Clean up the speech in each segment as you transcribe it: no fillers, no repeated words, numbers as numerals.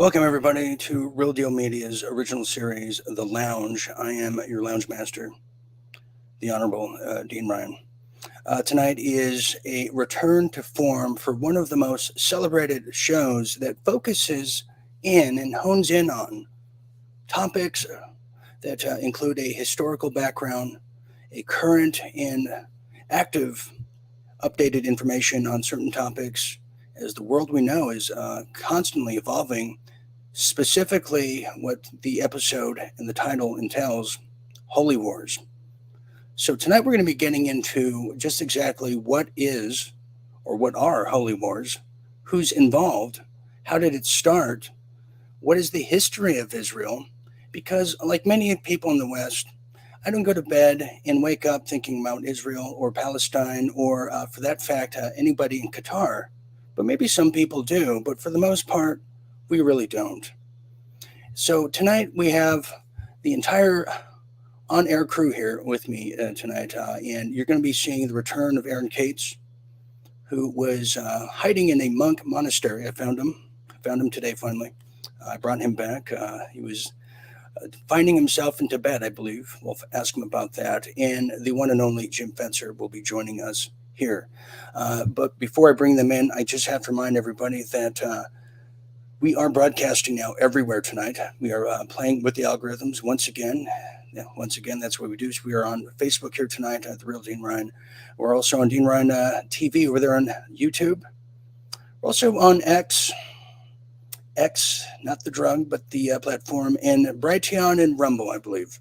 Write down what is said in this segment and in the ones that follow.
Welcome, everybody, to Real Deal Media's original series, The Lounge. I am your lounge master, the Honorable Dean Ryan. Tonight is a return to form for one of the most celebrated shows that focuses in and hones in on topics that include a historical background, a current and active updated information on certain topics, as the world we know is constantly evolving. Specifically, what the episode and the title entails, Holy Wars. So tonight we're going to be getting into just exactly what is or what are Holy Wars, who's involved, how did it start, what is the history of Israel, because like many people in the West, I don't go to bed and wake up thinking about Israel or Palestine or, for that fact, anybody in Qatar. But maybe some people do, but for the most part, we really don't. So tonight we have the entire on-air crew here with me tonight, and you're going to be seeing the return of Aaron Cates, who was hiding in a monk monastery. I found him today finally. I brought him back. He was finding himself in Tibet, I believe. We'll ask him about that. And the one and only Jim Fetzer will be joining us here. But before I bring them in, I just have to remind everybody that we are broadcasting now everywhere tonight. We are playing with the algorithms once again. Yeah, once again, that's what we do. So we are on Facebook here tonight at The Real Dean Ryan. We're also on Dean Ryan TV over there on YouTube. We're also on X, not the drug, but the platform, and Brighteon and Rumble, I believe.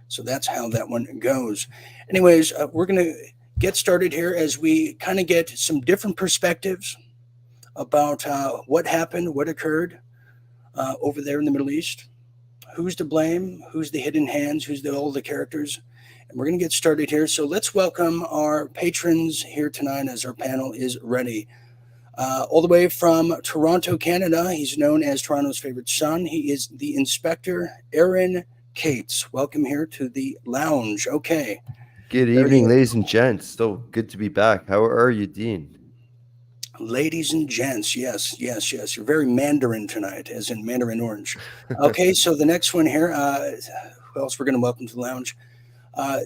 So that's how that one goes. Anyways, we're going to get started here as we kind of get some different perspectives about what happened, what occurred over there in the Middle East, who's to blame, who's the hidden hands, who's all the characters. And we're going to get started here. So let's welcome our patrons here tonight as our panel is ready. All the way from Toronto, Canada, he's known as Toronto's favorite son. He is the Inspector Aaron Cates. Welcome here to the lounge. Okay. Good evening, ladies and gents. Still good to be back. How are you, Dean? Ladies and gents, yes. You're very Mandarin tonight, as in Mandarin Orange. Okay, so the next one here, who else we're going to welcome to the lounge?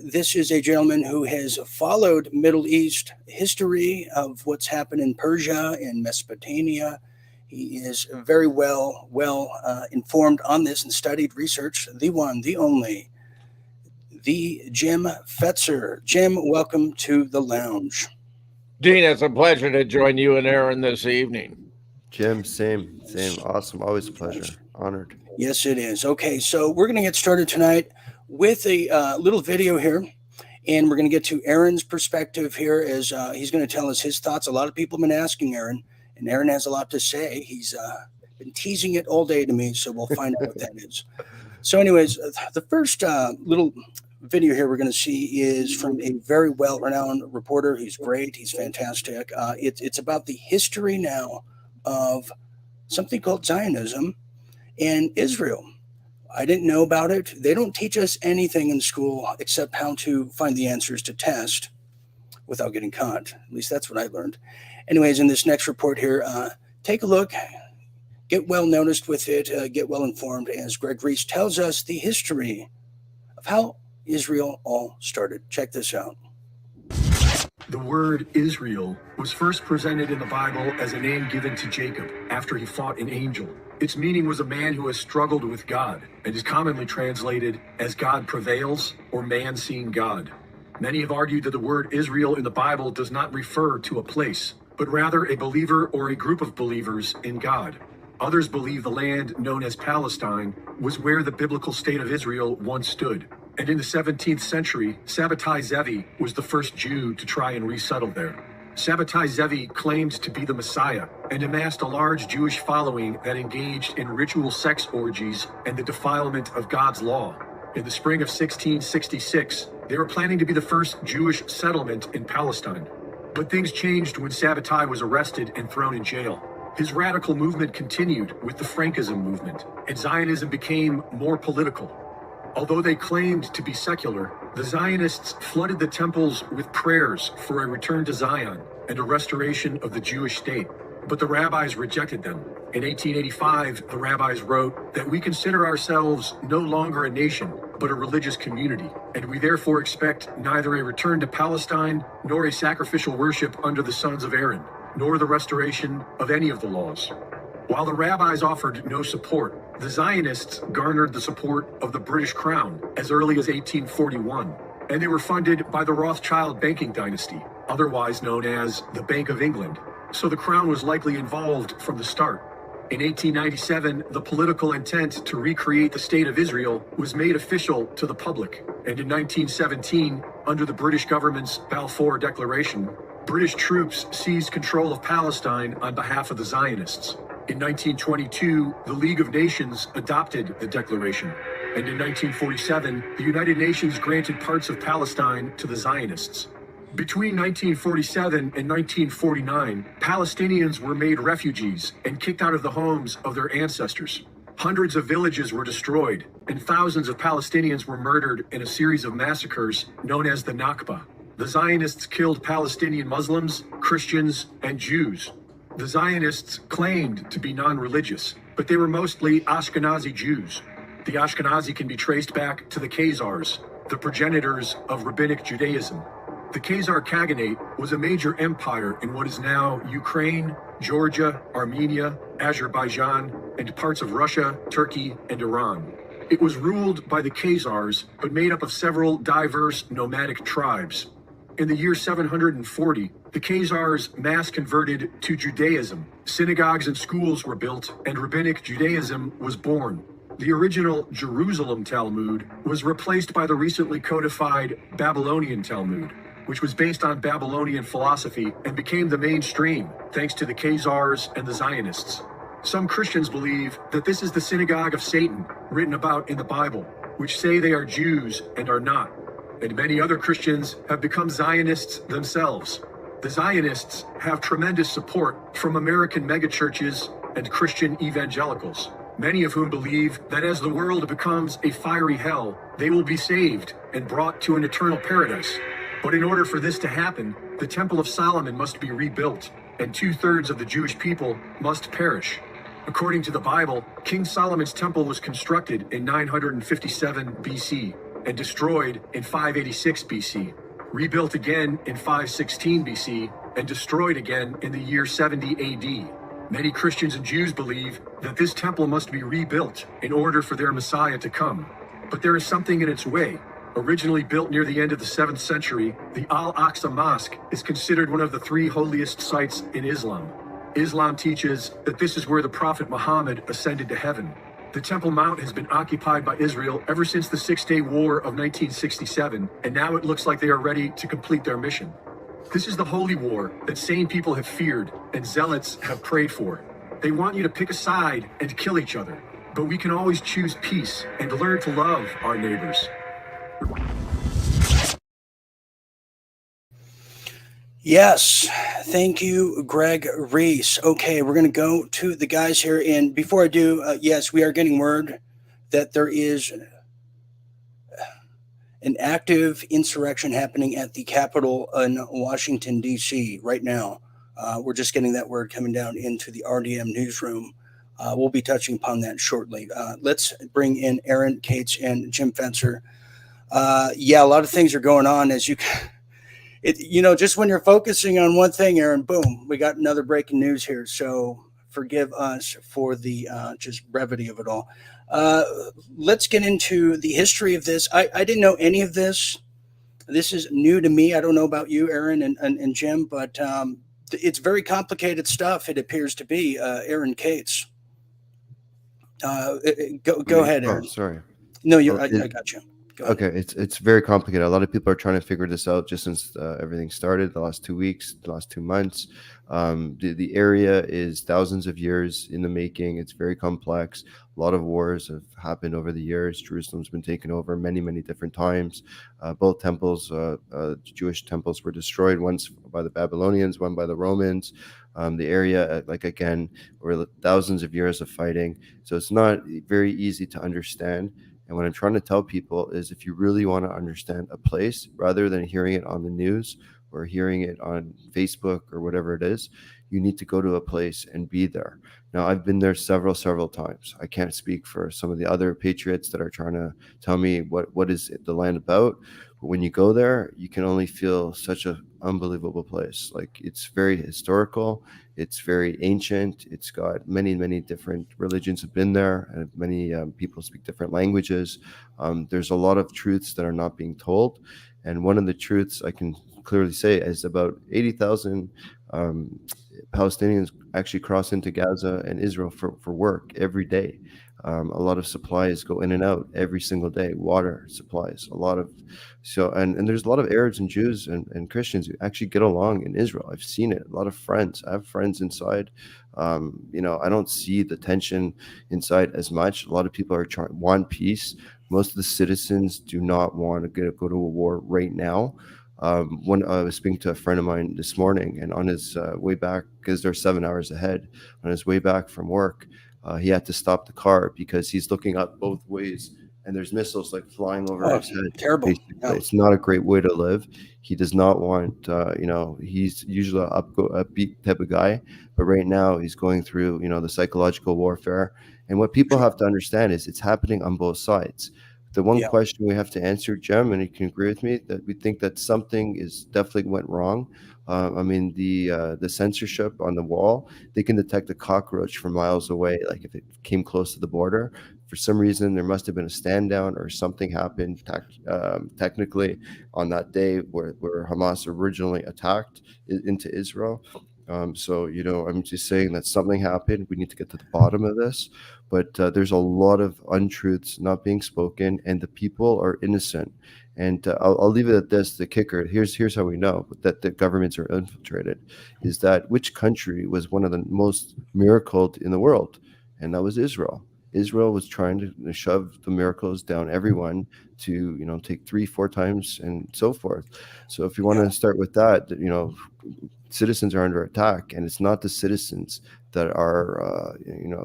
This is a gentleman who has followed Middle East history of what's happened in Persia and Mesopotamia. He is very well informed on this and studied, researched. The one, the only, the Jim Fetzer. Jim, welcome to the lounge. Dean, it's a pleasure to join you and Aaron this evening. Jim, same. Awesome. Always a pleasure. Honored. Yes, it is. Okay, so we're going to get started tonight with a little video here, and we're going to get to Aaron's perspective here as he's going to tell us his thoughts. A lot of people have been asking Aaron, and Aaron has a lot to say. He's been teasing it all day to me, so we'll find out what that is. So anyways, the first little video here we're going to see is from a very well-renowned reporter. He's great. He's fantastic. It's about the history now of something called Zionism and Israel. I didn't know about it. They don't teach us anything in school except how to find the answers to test without getting caught. At least that's what I learned. Anyways, in this next report here, take a look, get well noticed with it, get well informed as Greg Reese tells us the history of how Israel all started. Check this out. The word Israel was first presented in the Bible as a name given to Jacob after he fought an angel. Its meaning was a man who has struggled with God and is commonly translated as God prevails or man seeing God. Many have argued that the word Israel in the Bible does not refer to a place, but rather a believer or a group of believers in God. Others believe the land known as Palestine was where the biblical state of Israel once stood. And in the 17th century, Sabbatai Zevi was the first Jew to try and resettle there. Sabbatai Zevi claimed to be the Messiah and amassed a large Jewish following that engaged in ritual sex orgies and the defilement of God's law. In the spring of 1666, they were planning to be the first Jewish settlement in Palestine. But things changed when Sabbatai was arrested and thrown in jail. His radical movement continued with the Frankism movement, and Zionism became more political. Although they claimed to be secular, the Zionists flooded the temples with prayers for a return to Zion and a restoration of the Jewish state. but the rabbis rejected them. In 1885, the rabbis wrote that we consider ourselves no longer a nation, but a religious community, and we therefore expect neither a return to Palestine nor a sacrificial worship under the sons of Aaron, nor the restoration of any of the laws. While the rabbis offered no support, the Zionists garnered the support of the British Crown as early as 1841, and they were funded by the Rothschild banking dynasty, otherwise known as the Bank of England. So the Crown was likely involved from the start. In 1897, the political intent to recreate the State of Israel was made official to the public, and in 1917, under the British government's Balfour Declaration, British troops seized control of Palestine on behalf of the Zionists. In 1922, the League of Nations adopted the declaration, and in 1947, the United Nations granted parts of Palestine to the Zionists. Between 1947 and 1949, Palestinians were made refugees and kicked out of the homes of their ancestors. Hundreds of villages were destroyed, and thousands of Palestinians were murdered in a series of massacres known as the Nakba. The Zionists killed Palestinian Muslims, Christians, and Jews. The Zionists claimed to be non-religious, but they were mostly Ashkenazi Jews. The Ashkenazi can be traced back to the Khazars, the progenitors of Rabbinic Judaism. The Khazar Khaganate was a major empire in what is now Ukraine, Georgia, Armenia, Azerbaijan, and parts of Russia, Turkey, and Iran. It was ruled by the Khazars, but made up of several diverse nomadic tribes. In the year 740, the Khazars mass converted to Judaism. Synagogues and schools were built, and Rabbinic Judaism was born. The original Jerusalem Talmud was replaced by the recently codified Babylonian Talmud, which was based on Babylonian philosophy and became the mainstream thanks to the Khazars and the Zionists. Some Christians believe that this is the synagogue of Satan written about in the Bible, which say they are Jews and are not. And many other Christians have become Zionists themselves. The Zionists have tremendous support from American megachurches and Christian evangelicals, many of whom believe that as the world becomes a fiery hell, they will be saved and brought to an eternal paradise. But in order for this to happen, the Temple of Solomon must be rebuilt, and 2/3 of the Jewish people must perish. According to the Bible, King Solomon's temple was constructed in 957 BC and destroyed in 586 BC, rebuilt again in 516 BC, and destroyed again in the year 70 AD. Many Christians and Jews believe that this temple must be rebuilt in order for their Messiah to come. But there is something in its way. Originally built near the end of the 7th century, the Al-Aqsa Mosque is considered one of the 3 holiest sites in Islam. Islam teaches that this is where the Prophet Muhammad ascended to heaven. The Temple Mount has been occupied by Israel ever since the Six-Day War of 1967, and now it looks like they are ready to complete their mission. This is the holy war that sane people have feared and zealots have prayed for. They want you to pick a side and kill each other, but we can always choose peace and learn to love our neighbors. Yes, thank you, Greg Reese. Okay, we're going to go to the guys here. And before I do, yes, we are getting word that there is an active insurrection happening at the Capitol in Washington, D.C. right now. We're just getting that word coming down into the RDM newsroom. We'll be touching upon that shortly. Let's bring in Aaron Cates and Jim Fetzer. Yeah, a lot of things are going on as you just when you're focusing on one thing, Aaron, boom, we got another breaking news here. So forgive us for the just brevity of it all. Let's get into the history of this. I didn't know any of this. This is new to me. I don't know about you, Aaron and Jim, but it's very complicated stuff. It appears to be. Aaron Cates. Go ahead, Aaron. Oh, sorry. No, I got you. Okay, it's very complicated. A lot of people are trying to figure this out just since everything started the last 2 weeks, the last 2 months. The area is thousands of years in the making. It's very complex. A lot of wars have happened over the years. Jerusalem's been taken over many, many different times. Both temples, Jewish temples, were destroyed, once by the Babylonians, one by the Romans. The area, again, were thousands of years of fighting. So it's not very easy to understand. And what I'm trying to tell people is if you really want to understand a place, rather than hearing it on the news or hearing it on Facebook or whatever it is, you need to go to a place and be there. Now, I've been there several times. I can't speak for some of the other patriots that are trying to tell me what is the land about. But when you go there, you can only feel such an unbelievable place. Like, it's very historical. It's very ancient. It's got many different religions have been there, and many people speak different languages. There's a lot of truths that are not being told. And one of the truths I can clearly say is about 80,000 Palestinians actually cross into Gaza and Israel for work every day. A lot of supplies go in and out every single day, water supplies, and there's a lot of Arabs and Jews and Christians who actually get along in Israel. I've seen it. A lot of friends. I have friends inside. I don't see the tension inside as much. A lot of people want peace. Most of the citizens do not want to go to a war right now. When I was speaking to a friend of mine this morning, and on his way back, because they're 7 hours ahead, on his way back from work, he had to stop the car because he's looking up both ways, and there's missiles like flying over his head. Terrible. Yeah. It's not a great way to live. He does not want, he's usually an upbeat type of guy, but right now he's going through, the psychological warfare. And what people have to understand is it's happening on both sides. The one question we have to answer, Jim, and you can agree with me, that we think that something is definitely went wrong. The censorship on the wall, they can detect a cockroach from miles away, like if it came close to the border. For some reason, there must have been a stand down or something happened technically on that day where Hamas originally attacked into Israel. I'm just saying that something happened. We need to get to the bottom of this. But there's a lot of untruths not being spoken, and the people are innocent. And I'll leave it at this. The kicker, here's how we know that the governments are infiltrated, is that which country was one of the most miracled in the world? And that was Israel. Israel was trying to shove the miracles down everyone to, take 3-4 times and so forth. So if you want to start with that, citizens are under attack, and it's not the citizens that are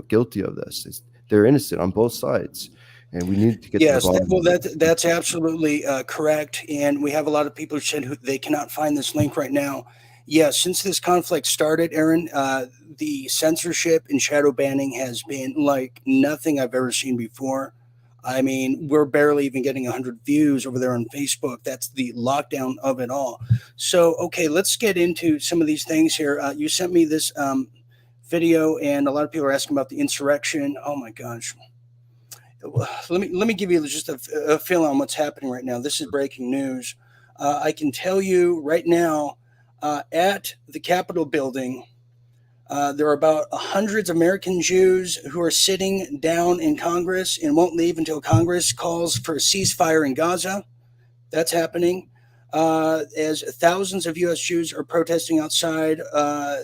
guilty of this. They're innocent on both sides, and we need to get to the bottom. That's absolutely correct. And we have a lot of people who said they cannot find this link right now. Yes, since this conflict started, Aaron, the censorship and shadow banning has been like nothing I've ever seen before. I mean, we're barely even getting 100 views over there on Facebook. That's the lockdown of it all. So, okay, let's get into some of these things here. You sent me this video, and a lot of people are asking about the insurrection. Oh my gosh. Let me give you just a feel on what's happening right now. This is breaking news. I can tell you right now, at the Capitol building, there are about hundreds of American Jews who are sitting down in Congress and won't leave until Congress calls for a ceasefire in Gaza. That's happening. As thousands of U.S. Jews are protesting outside.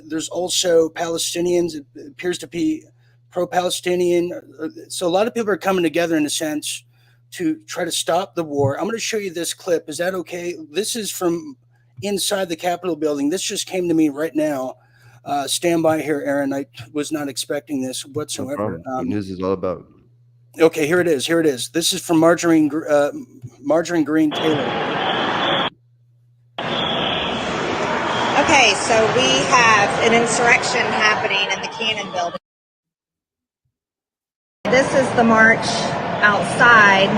There's also Palestinians. It appears to be pro-Palestinian. So a lot of people are coming together in a sense to try to stop the war. I'm going to show you this clip. Is that okay? This is from inside the Capitol building. This just came to me right now. Stand by here, Aaron. I was not expecting this whatsoever. No what news is all about. Okay, here it is. Here it is. This is from Marjorie Green Taylor. Okay, so we have an insurrection happening in the Cannon building. This is the march outside,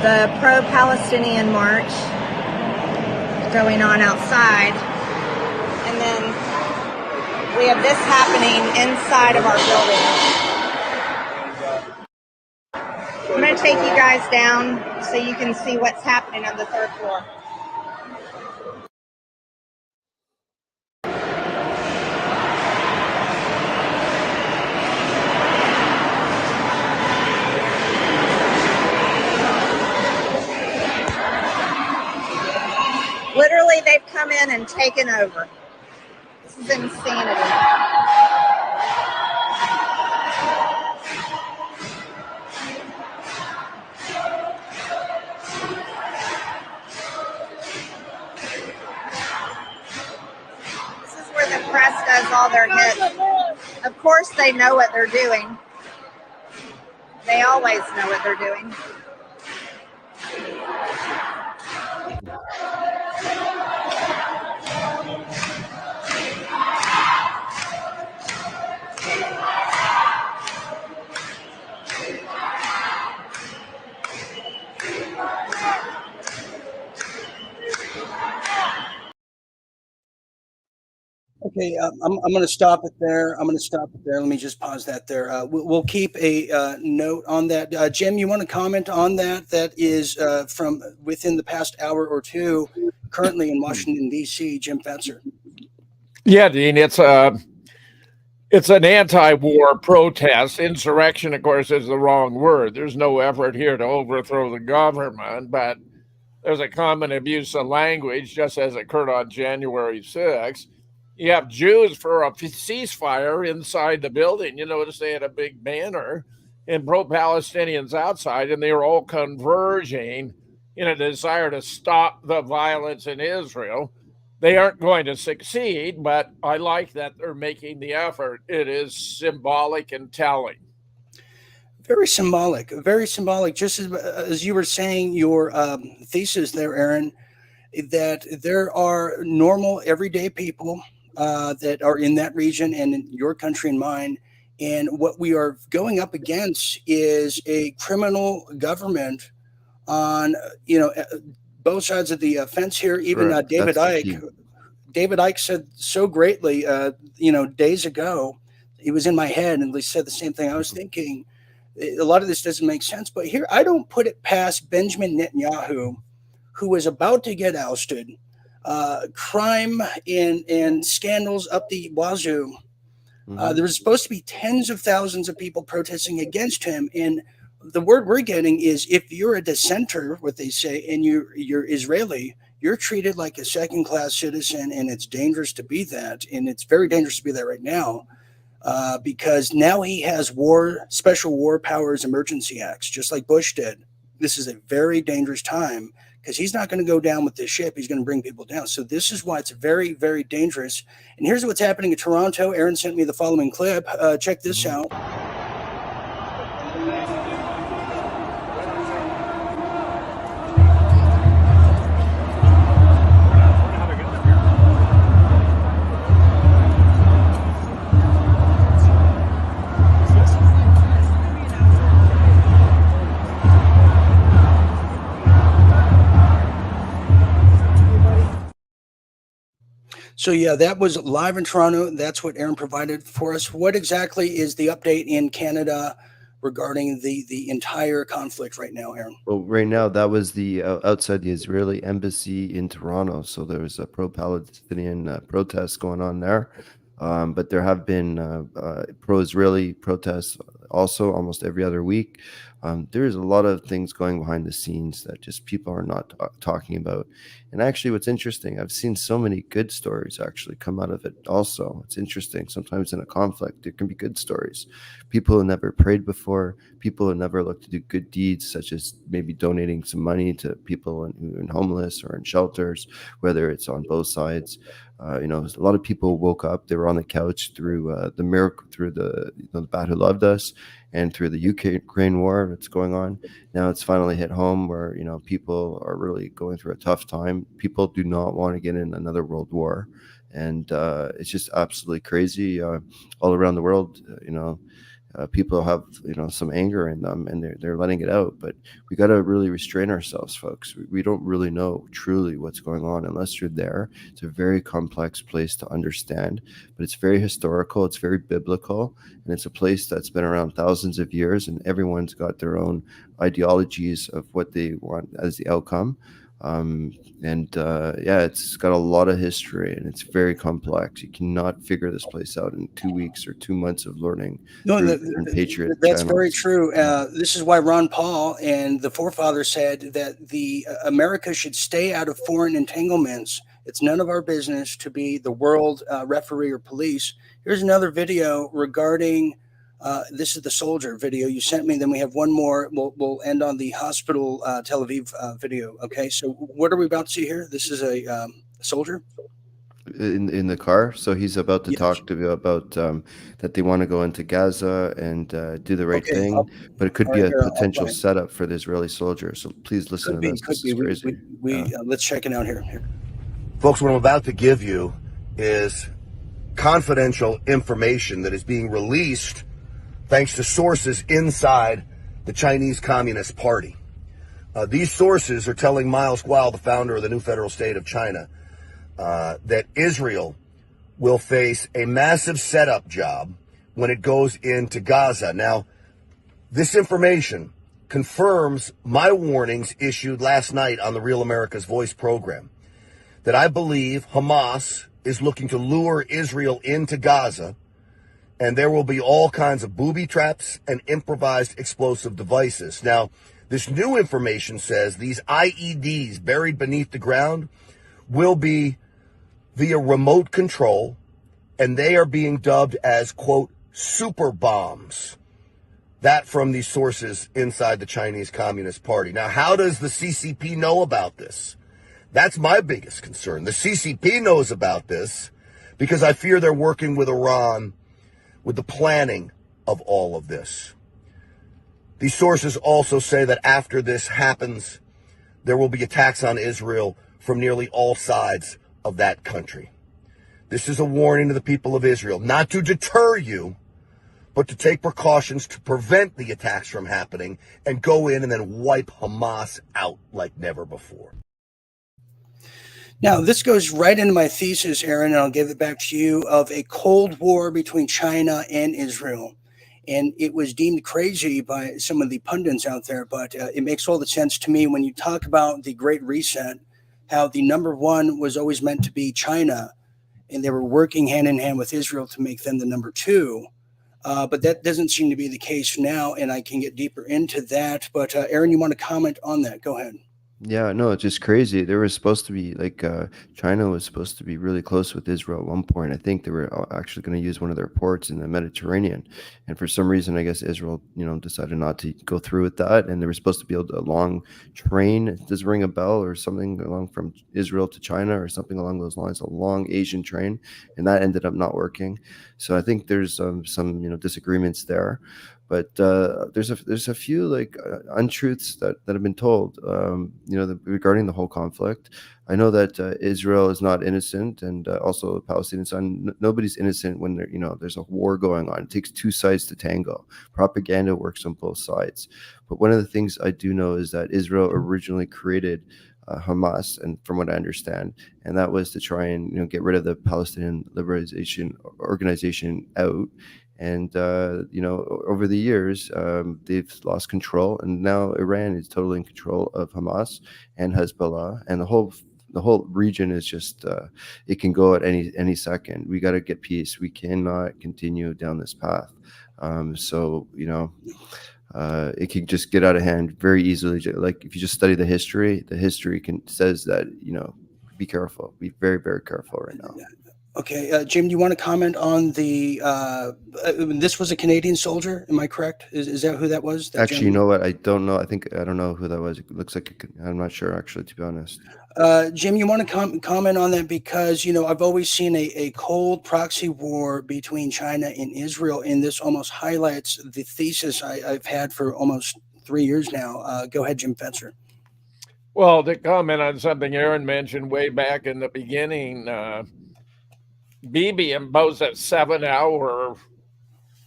the pro-Palestinian march going on outside. And then we have this happening inside of our building. I'm going to take you guys down so you can see what's happening on the 3rd floor. Literally, they've come in and taken over. This is insanity. This is where the press does all their hits. Of course, they know what they're doing. They always know what they're doing. Okay, I'm going to stop it there. Let me just pause that there. We'll keep a note on that. Jim, you want to comment on that? That is from within the past hour or two, currently in Washington, D.C., Jim Fetzer. Yeah, Dean, it's an anti-war protest. Insurrection, of course, is the wrong word. There's no effort here to overthrow the government, but there's a common abuse of language, just as occurred on January 6th. You have Jews for a ceasefire inside the building. You notice they had a big banner, and pro-Palestinians outside, and they were all converging in a desire to stop the violence in Israel. They aren't going to succeed, but I like that they're making the effort. It is symbolic and telling. Very symbolic, very symbolic. Just as you were saying your thesis there, Aaron, that there are normal, everyday people that are in that region and in your country and mine. And what we are going up against is a criminal government on, both sides of the fence here. Even Correct. David That's the Icke. key. David Icke said so greatly, days ago. He was in my head, and he said the same thing I was thinking. A lot of this doesn't make sense, but here I don't put it past Benjamin Netanyahu, who was about to get ousted, crime and scandals up the wazoo. There was supposed to be tens of thousands of people protesting against him, and the word we're getting is if you're a dissenter, what they say, and you're Israeli, you're treated like a second-class citizen, and it's dangerous to be that, and it's very dangerous to be that right now. Because now he has special war powers, emergency acts, just like Bush did. This is a very dangerous time because he's not going to go down with this ship. He's going to bring people down. So this is why it's very, very dangerous. And here's what's happening in Toronto. Aaron sent me the following clip. Check this out. So yeah, that was live in Toronto. That's what Aaron provided for us. What exactly is the update in Canada regarding the entire conflict right now, Aaron? Well, right now that was the outside the Israeli embassy in Toronto. So there was a pro-Palestinian protest going on there, but there have been pro-Israeli protests also almost every other week. There's a lot of things going behind the scenes that just people are not talking about. And actually, what's interesting, I've seen so many good stories actually come out of it also. It's interesting. Sometimes in a conflict, there can be good stories. People who never prayed before, people who never looked to do good deeds, such as maybe donating some money to people in homeless or in shelters, whether it's on both sides. A lot of people woke up. They were on the couch through the miracle, through the God who loved us, and through the Ukraine war that's going on. Now it's finally hit home where people are really going through a tough time. People do not want to get in another world war, and it's just absolutely crazy all around the world. People have some anger in them, and they're letting it out. But we got to really restrain ourselves, folks. We don't really know truly what's going on unless you're there. It's a very complex place to understand, but it's very historical. It's very biblical, and it's a place that's been around thousands of years, and everyone's got their own ideologies of what they want as the outcome. It's got a lot of history, and it's very complex. You cannot figure this place out in 2 weeks or 2 months of learning. No, Patriot that's channels. very true. This is why Ron Paul and the forefathers said that the America should stay out of foreign entanglements. It's none of our business to be the world referee or police. Here's another video regarding. This is the soldier video you sent me. Then we have one more. We'll end on the hospital Tel Aviv video. Okay, so what are we about to see here? This is a soldier in the car. So he's about to talk to you about that they want to go into Gaza and do the right thing, but it could be a potential setup for the Israeli soldier. So please listen to this. This is crazy. Let's check it out here. Folks, what I'm about to give you is confidential information that is being released thanks to sources inside the Chinese Communist Party. These sources are telling Miles Guo, the founder of the new federal state of China, that Israel will face a massive setup job when it goes into Gaza. Now, this information confirms my warnings issued last night on the Real America's Voice program, that I believe Hamas is looking to lure Israel into Gaza, and there will be all kinds of booby traps and improvised explosive devices. Now, this new information says these IEDs buried beneath the ground will be via remote control, and they are being dubbed as, quote, super bombs. That from these sources inside the Chinese Communist Party. Now, how does the CCP know about this? That's my biggest concern. The CCP knows about this because I fear they're working with Iran with the planning of all of this. These sources also say that after this happens, there will be attacks on Israel from nearly all sides of that country. This is a warning to the people of Israel, not to deter you, but to take precautions to prevent the attacks from happening and go in and then wipe Hamas out like never before. Now, this goes right into my thesis, Aaron, and I'll give it back to you, of a Cold War between China and Israel. And it was deemed crazy by some of the pundits out there, but it makes all the sense to me when you talk about the Great Reset, how the number one was always meant to be China, and they were working hand in hand with Israel to make them the number two. But that doesn't seem to be the case now, and I can get deeper into that. But Aaron, you want to comment on that? Go ahead. Yeah, no, it's just crazy. There was supposed to be China was supposed to be really close with Israel at one point. I think they were actually going to use one of their ports in the Mediterranean, and for some reason, I guess Israel, decided not to go through with that. And they were supposed to build a long train. Does it ring a bell or something along from Israel to China or something along those lines? A long Asian train, and that ended up not working. So I think there's some disagreements there. But there's a few untruths that have been told, regarding the whole conflict. I know that Israel is not innocent, and also the Palestinians. Nobody's innocent when there's a war going on. It takes two sides to tango. Propaganda works on both sides. But one of the things I do know is that Israel originally created Hamas, and from what I understand, and that was to try and get rid of the Palestinian Liberation Organization out. And, over the years, they've lost control. And now Iran is totally in control of Hamas and Hezbollah. And the whole region is just, it can go at any second. We got to get peace. We cannot continue down this path. It can just get out of hand very easily. Like if you just study the history says that, be careful. Be very, very careful right now. Okay, Jim, do you want to comment on the? This was a Canadian soldier, am I correct? Is that who that was? Actually, you know what? I don't know. I don't know who that was. It looks like I'm not sure, actually, to be honest. Jim, you want to comment on that because I've always seen a cold proxy war between China and Israel, and this almost highlights the thesis I've had for almost 3 years now. Go ahead, Jim Fetzer. Well, to comment on something Aaron mentioned way back in the beginning. Bibi imposed a 7-hour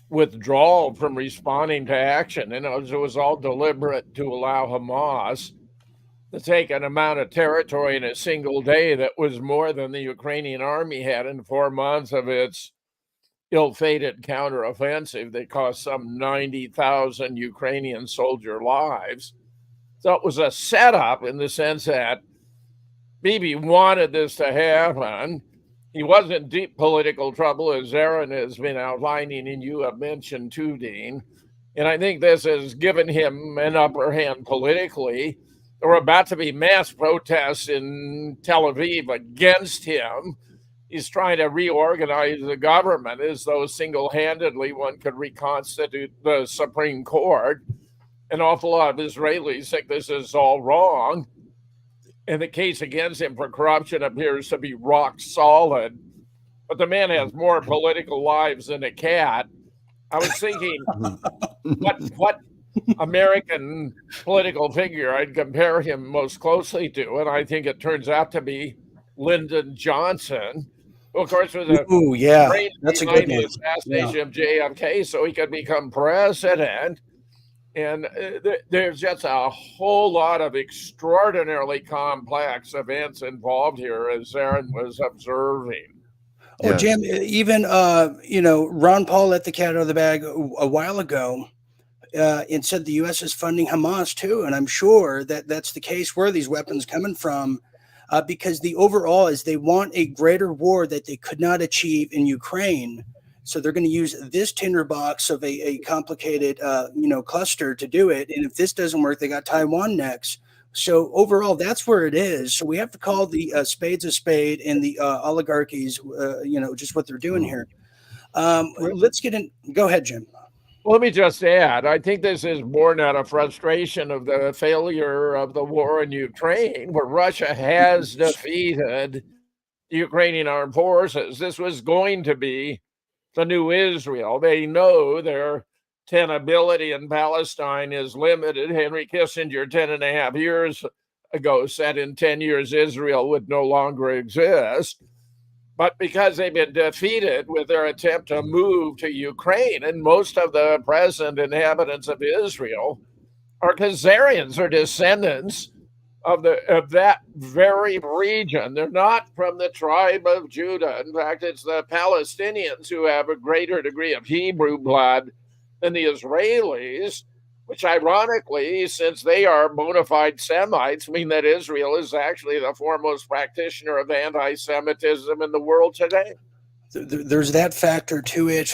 withdrawal from responding to action. And it was all deliberate to allow Hamas to take an amount of territory in a single day that was more than the Ukrainian army had in 4 months of its ill-fated counteroffensive that cost some 90,000 Ukrainian soldier lives. So it was a setup in the sense that Bibi wanted this to happen. He was in deep political trouble, as Aaron has been outlining, and you have mentioned too, Dean. And I think this has given him an upper hand politically. There were about to be mass protests in Tel Aviv against him. He's trying to reorganize the government as though single-handedly one could reconstitute the Supreme Court. An awful lot of Israelis think this is all wrong. And the case against him for corruption appears to be rock solid. But the man has more political lives than a cat. I was thinking, what American political figure I'd compare him most closely to, and I think it turns out to be Lyndon Johnson, who, of course, was that's a good one. The assassination of JFK so he could become president. And there's just a whole lot of extraordinarily complex events involved here, as Aaron was observing. Oh, Yes. Jim, even Ron Paul let the cat out of the bag a while ago, and said the U.S. is funding Hamas too, and I'm sure that that's the case. Where are these weapons coming from? Because the overall is they want a greater war that they could not achieve in Ukraine. So they're going to use this tinderbox of a complicated, cluster to do it. And if this doesn't work, they got Taiwan next. So overall, that's where it is. So we have to call the spades a spade and the oligarchies, just what they're doing here. Let's get in. Go ahead, Jim. Let me just add, I think this is born out of frustration of the failure of the war in Ukraine, where Russia has defeated the Ukrainian armed forces. This was going to be the new Israel. They know their tenability in Palestine is limited. Henry Kissinger, 10.5 years ago, said in 10 years Israel would no longer exist. But because they've been defeated with their attempt to move to Ukraine, and most of the present inhabitants of Israel are Khazarians or descendants of that very region. They're not from the tribe of Judah. In fact, it's the Palestinians who have a greater degree of Hebrew blood than the Israelis, which ironically, since they are bona fide Semites, mean that Israel is actually the foremost practitioner of anti-Semitism in the world today. There's that factor to it.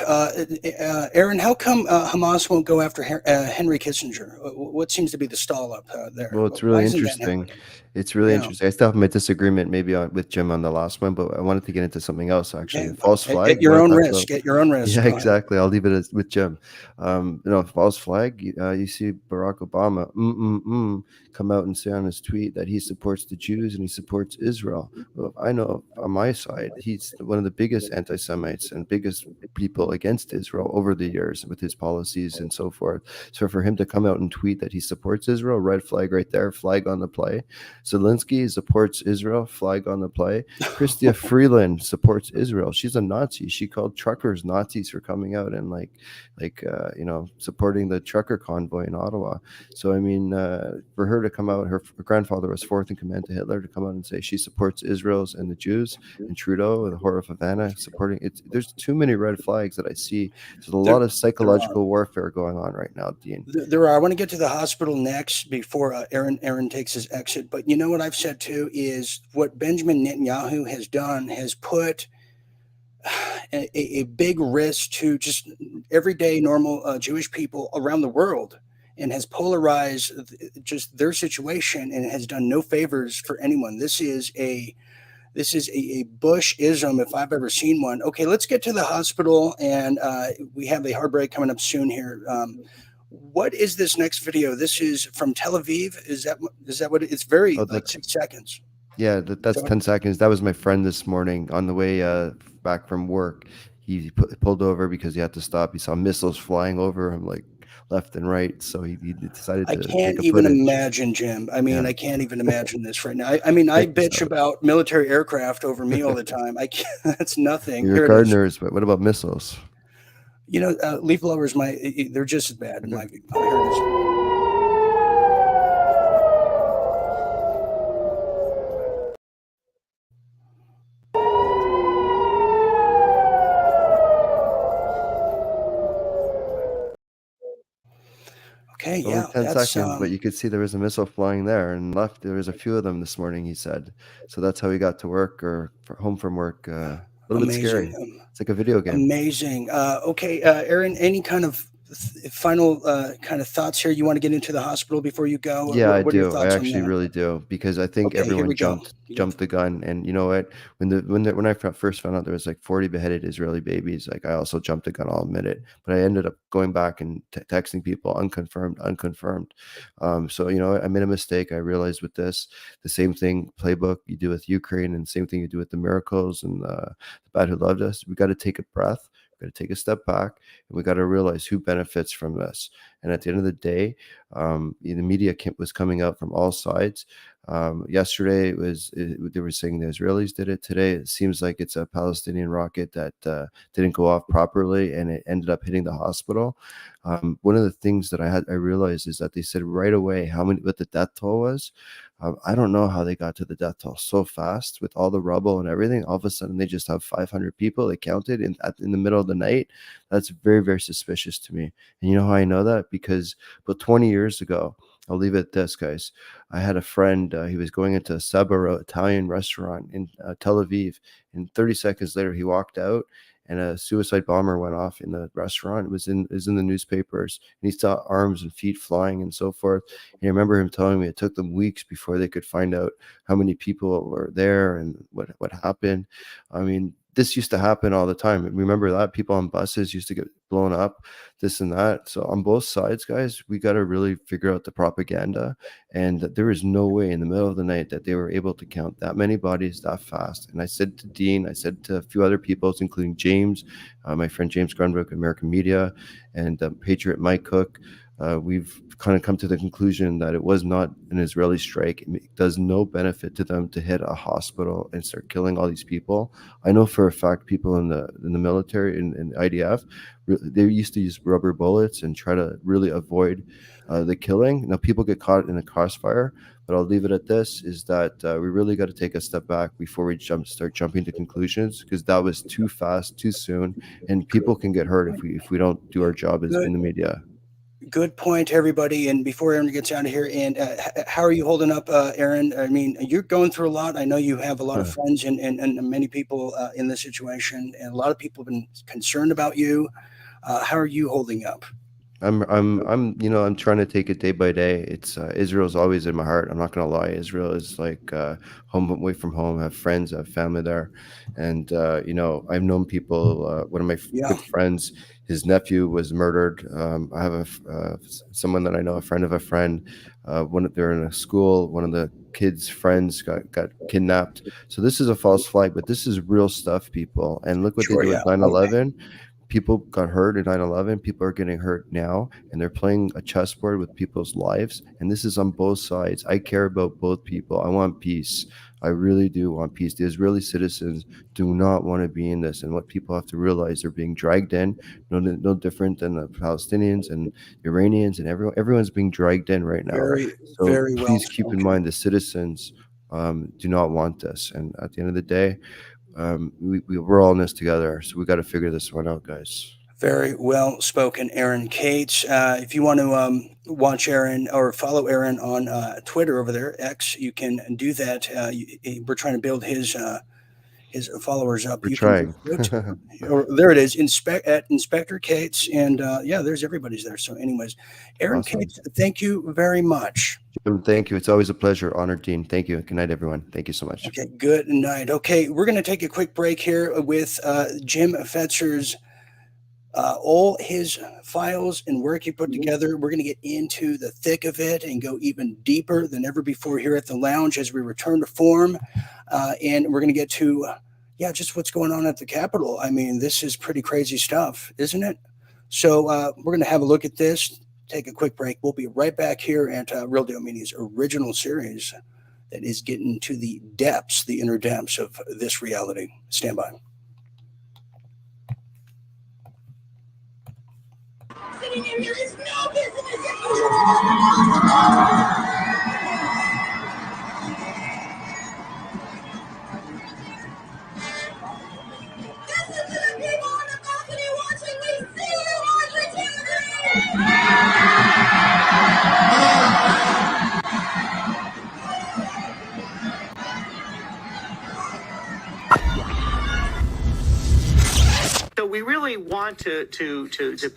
Aaron, how come Hamas won't go after Henry Kissinger? What seems to be the stall up there? Well, it's Why really isn't that interesting. happening? It's really Yeah. interesting. I still have my disagreement maybe with Jim on the last one, but I wanted to get into something else actually. Okay. False flag. At your You wanna own talk risk. about- At your own risk. Yeah, Go ahead. exactly. I'll leave it with Jim. False flag. You see Barack Obama come out and say on his tweet that he supports the Jews and he supports Israel. Well, I know on my side, he's one of the biggest anti-Semites and biggest people against Israel over the years with his policies and so forth. So for him to come out and tweet that he supports Israel, red flag right there, flag on the play. Zelensky supports Israel, flag on the play. Chrystia Freeland supports Israel. She's a Nazi. She called truckers Nazis for coming out and supporting the trucker convoy in Ottawa. So I mean, for her to come out, her grandfather was fourth in command to Hitler, to come out and say she supports Israel's and the Jews, and Trudeau, the Hora of Havana, supporting it. There's too many red flags that I see. There's a lot of psychological warfare going on right now, Dean. There are. I want to get to the hospital next before Aaron takes his exit. But you know what I've said too is what Benjamin Netanyahu has done has put a big risk to just everyday normal Jewish people around the world, and has polarized just their situation and has done no favors for anyone. This is a Bush-ism if I've ever seen one. Okay, let's get to the hospital, and we have a hard break coming up soon here. What is this next video? This is from Tel Aviv. Is that what it's very like 6 seconds? Yeah, that's 10 seconds. That was my friend this morning on the way back from work. He pulled over because he had to stop. He saw missiles flying over him like left and right. So he decided to I can't take a even footage. imagine, Jim. I mean, Yeah. I can't even imagine this right now. I mean, I bitch about military aircraft over me all the time. I can't, that's nothing. You're Here it is. gardeners, but what about missiles? Leaf blowers, they're just as bad in my view. Oh, here it is. Okay, Only yeah, 10 that's seconds, but you could see there was a missile flying there and left. There was a few of them this morning, he said. So that's how he got to work or home from work. A little bit scary. It's like a video game. Amazing. Okay, Aaron, any kind of final kind of thoughts here? You want to get into the hospital before you go? Yeah, I what are your do. I thoughts on actually that? really do, because I think Okay, here everyone we go. jumped the gun. And you know what? When I first found out there was like 40 beheaded Israeli babies, like I also jumped the gun. I'll admit it, but I ended up going back and texting people unconfirmed. So I made a mistake. I realized with this, the same thing playbook you do with Ukraine, and the same thing you do with the miracles and the bad who loved us. We got to take a breath. We got to take a step back, and we got to realize who benefits from this. And at the end of the day, the media was coming out from all sides, Yesterday they were saying the Israelis did it. Today it seems like it's a Palestinian rocket that didn't go off properly and it ended up hitting the hospital. One of the things that I realized is that they said right away what the death toll was. I don't know how they got to the death toll so fast with all the rubble and everything. All of a sudden, they just have 500 people. They counted in the middle of the night. That's very, very suspicious to me. And you know how I know that? Because about 20 years ago, I'll leave it at this, guys. I had a friend. He was going into a Sabaro Italian restaurant in Tel Aviv. And 30 seconds later, he walked out. And a suicide bomber went off in the restaurant. It was in the newspapers. And he saw arms and feet flying and so forth. And I remember him telling me it took them weeks before they could find out how many people were there and what happened. I mean, this used to happen all the time. Remember that? People on buses used to get blown up, this and that. So on both sides, guys, we got to really figure out the propaganda. And there is no way in the middle of the night that they were able to count that many bodies that fast. And I said to Dean, I said to a few other people, including James, my friend James Grunberg, American Media, and Patriot Mike Cook, we've kind of come to the conclusion that it was not an Israeli strike. It does no benefit to them to hit a hospital and start killing all these people. I know for a fact people in the military in IDF, they used to use rubber bullets and try to really avoid the killing. Now people get caught in a crossfire, but I'll leave it at this: is that we really got to take a step back before we start jumping to conclusions, because that was too fast, too soon, and people can get hurt if we don't do our job in the media. Good point, everybody. And before Aaron gets out of here, and how are you holding up, Aaron? I mean, you're going through a lot. I know you have a lot of friends and many people in this situation, and a lot of people have been concerned about you. How are you holding up? I'm trying to take it day by day. It's Israel's always in my heart. I'm not gonna lie. Israel is like home away from home. I have friends, I have family there, and I've known people. One of my good friends, his nephew was murdered. I have someone that I know, a friend of a friend. They're in a school. One of the kids' friends got kidnapped. So this is a false flag, but this is real stuff, people. And look what they did with 9/11. People got hurt in 9/11. People are getting hurt now, and they're playing a chessboard with people's lives. And this is on both sides. I care about both people. I want peace. I really do want peace. The Israeli citizens do not want to be in this. And what people have to realize, they're being dragged in, no different than the Palestinians and Iranians, and everyone's being dragged in right now. Very please keep in mind the citizens do not want this. And at the end of the day, we're all in this together, so we got to figure this one out, guys. Very well spoken, Aaron Cates. If you want to watch Aaron or follow Aaron on Twitter over there, X, you can do that. We're trying to build his followers up. We're trying. There it is, Inspector Cates, and there's everybody's there. So, anyways, Aaron Awesome. Cates, thank you very much. Jim, thank you. It's always a pleasure. Honored, Dean. Thank you. Good night, everyone. Thank you so much. Okay, good night. Okay, we're going to take a quick break here with Jim Fetzer's all his files and work he put together. We're going to get into the thick of it and go even deeper than ever before here at the lounge as we return to form. And we're going to get to, just what's going on at the Capitol. I mean, this is pretty crazy stuff, isn't it? So we're going to have a look at this, take a quick break. We'll be right back here at Real Deal Media's original series that is getting to the depths, the inner depths of this reality. Stand by. Sitting in here is no business. Listen to the people on the balcony watching. We see you on your So we really want to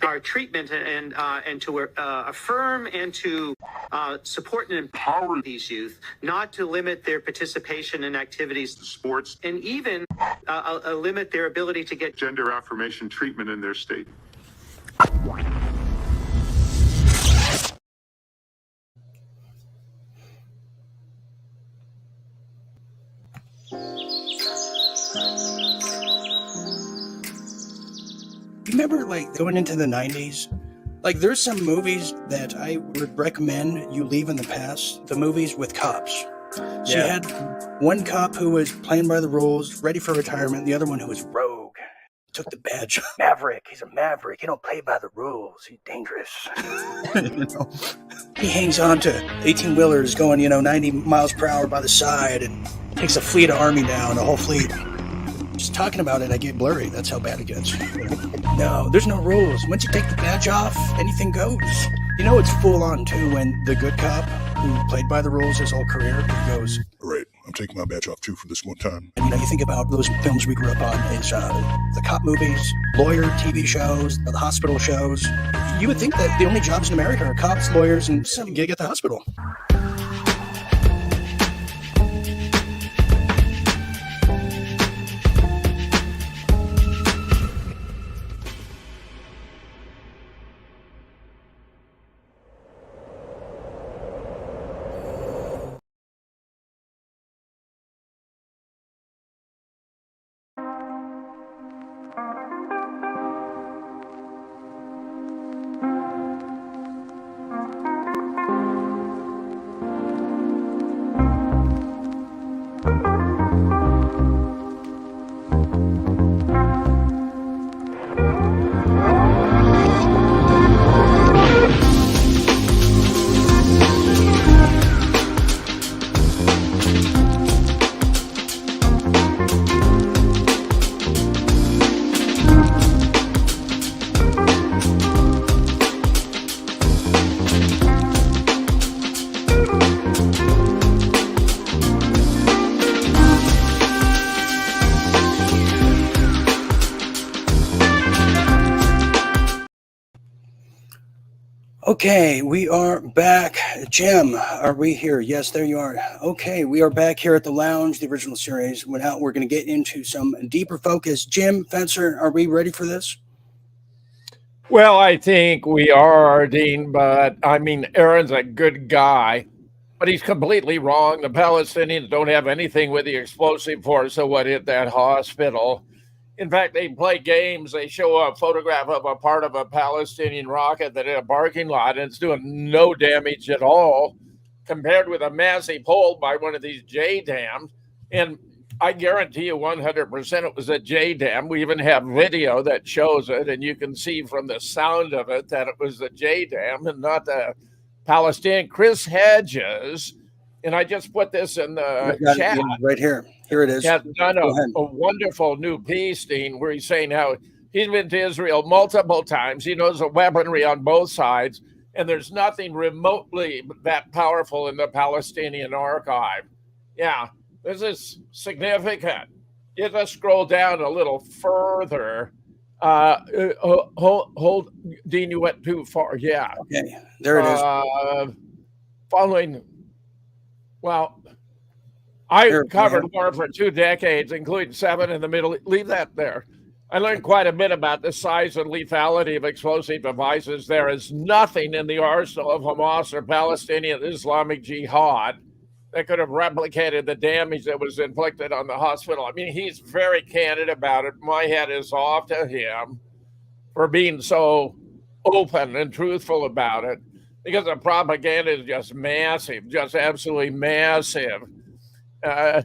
our treatment and to affirm and to support and empower these youth, not to limit their participation in activities, sports, and even limit their ability to get gender affirmation treatment in their state. Remember, like, going into the 90s? Like, there's some movies that I would recommend you leave in the past. The movies with cops. So you had one cop who was playing by the rules, ready for retirement, the other one who was rogue. Took the badge. Maverick. He's a maverick. He don't play by the rules. He's dangerous. He hangs on to 18-wheelers going, 90 miles per hour by the side and takes a fleet of army down, a whole fleet. Just talking about it, I get blurry. That's how bad it gets. No, there's no rules. Once you take the badge off, anything goes. It's full on, too, when the good cop who played by the rules his whole career, he goes, all right, I'm taking my badge off, too, for this one time. And, you think about those films we grew up on is the cop movies, lawyer TV shows, the hospital shows. You would think that the only jobs in America are cops, lawyers, and some gig at the hospital. Okay, we are back. Jim, are we here? Yes, there you are. Okay, we are back here at the Lounge, the original series. Now we're going to get into some deeper focus. Jim Fetzer, are we ready for this? Well, I think we are, Dean, but Aaron's a good guy, but he's completely wrong. The Palestinians don't have anything with the explosive force of what hit that hospital. In fact, they play games. They show a photograph of a part of a Palestinian rocket that hit a parking lot, and it's doing no damage at all compared with a massive hole by one of these J dams. And I guarantee you 100% it was a J dam. We even have video that shows it, and you can see from the sound of it that it was the J dam and not the Palestinian. Chris Hedges, and I just put this in the chat. Right here. Here it is. Has done a wonderful new piece, Dean, where he's saying how he's been to Israel multiple times. He knows the weaponry on both sides, and there's nothing remotely that powerful in the Palestinian archive. Yeah, this is significant. You just scroll down a little further. Hold, Dean, you went too far. Yeah. Okay, there it is. Following, well, I covered war for 2 decades, including 7 in the Middle East. Leave that there. I learned quite a bit about the size and lethality of explosive devices. There is nothing in the arsenal of Hamas or Palestinian Islamic Jihad that could have replicated the damage that was inflicted on the hospital. He's very candid about it. My hat is off to him for being so open and truthful about it, because the propaganda is just massive, just absolutely massive. Yeah,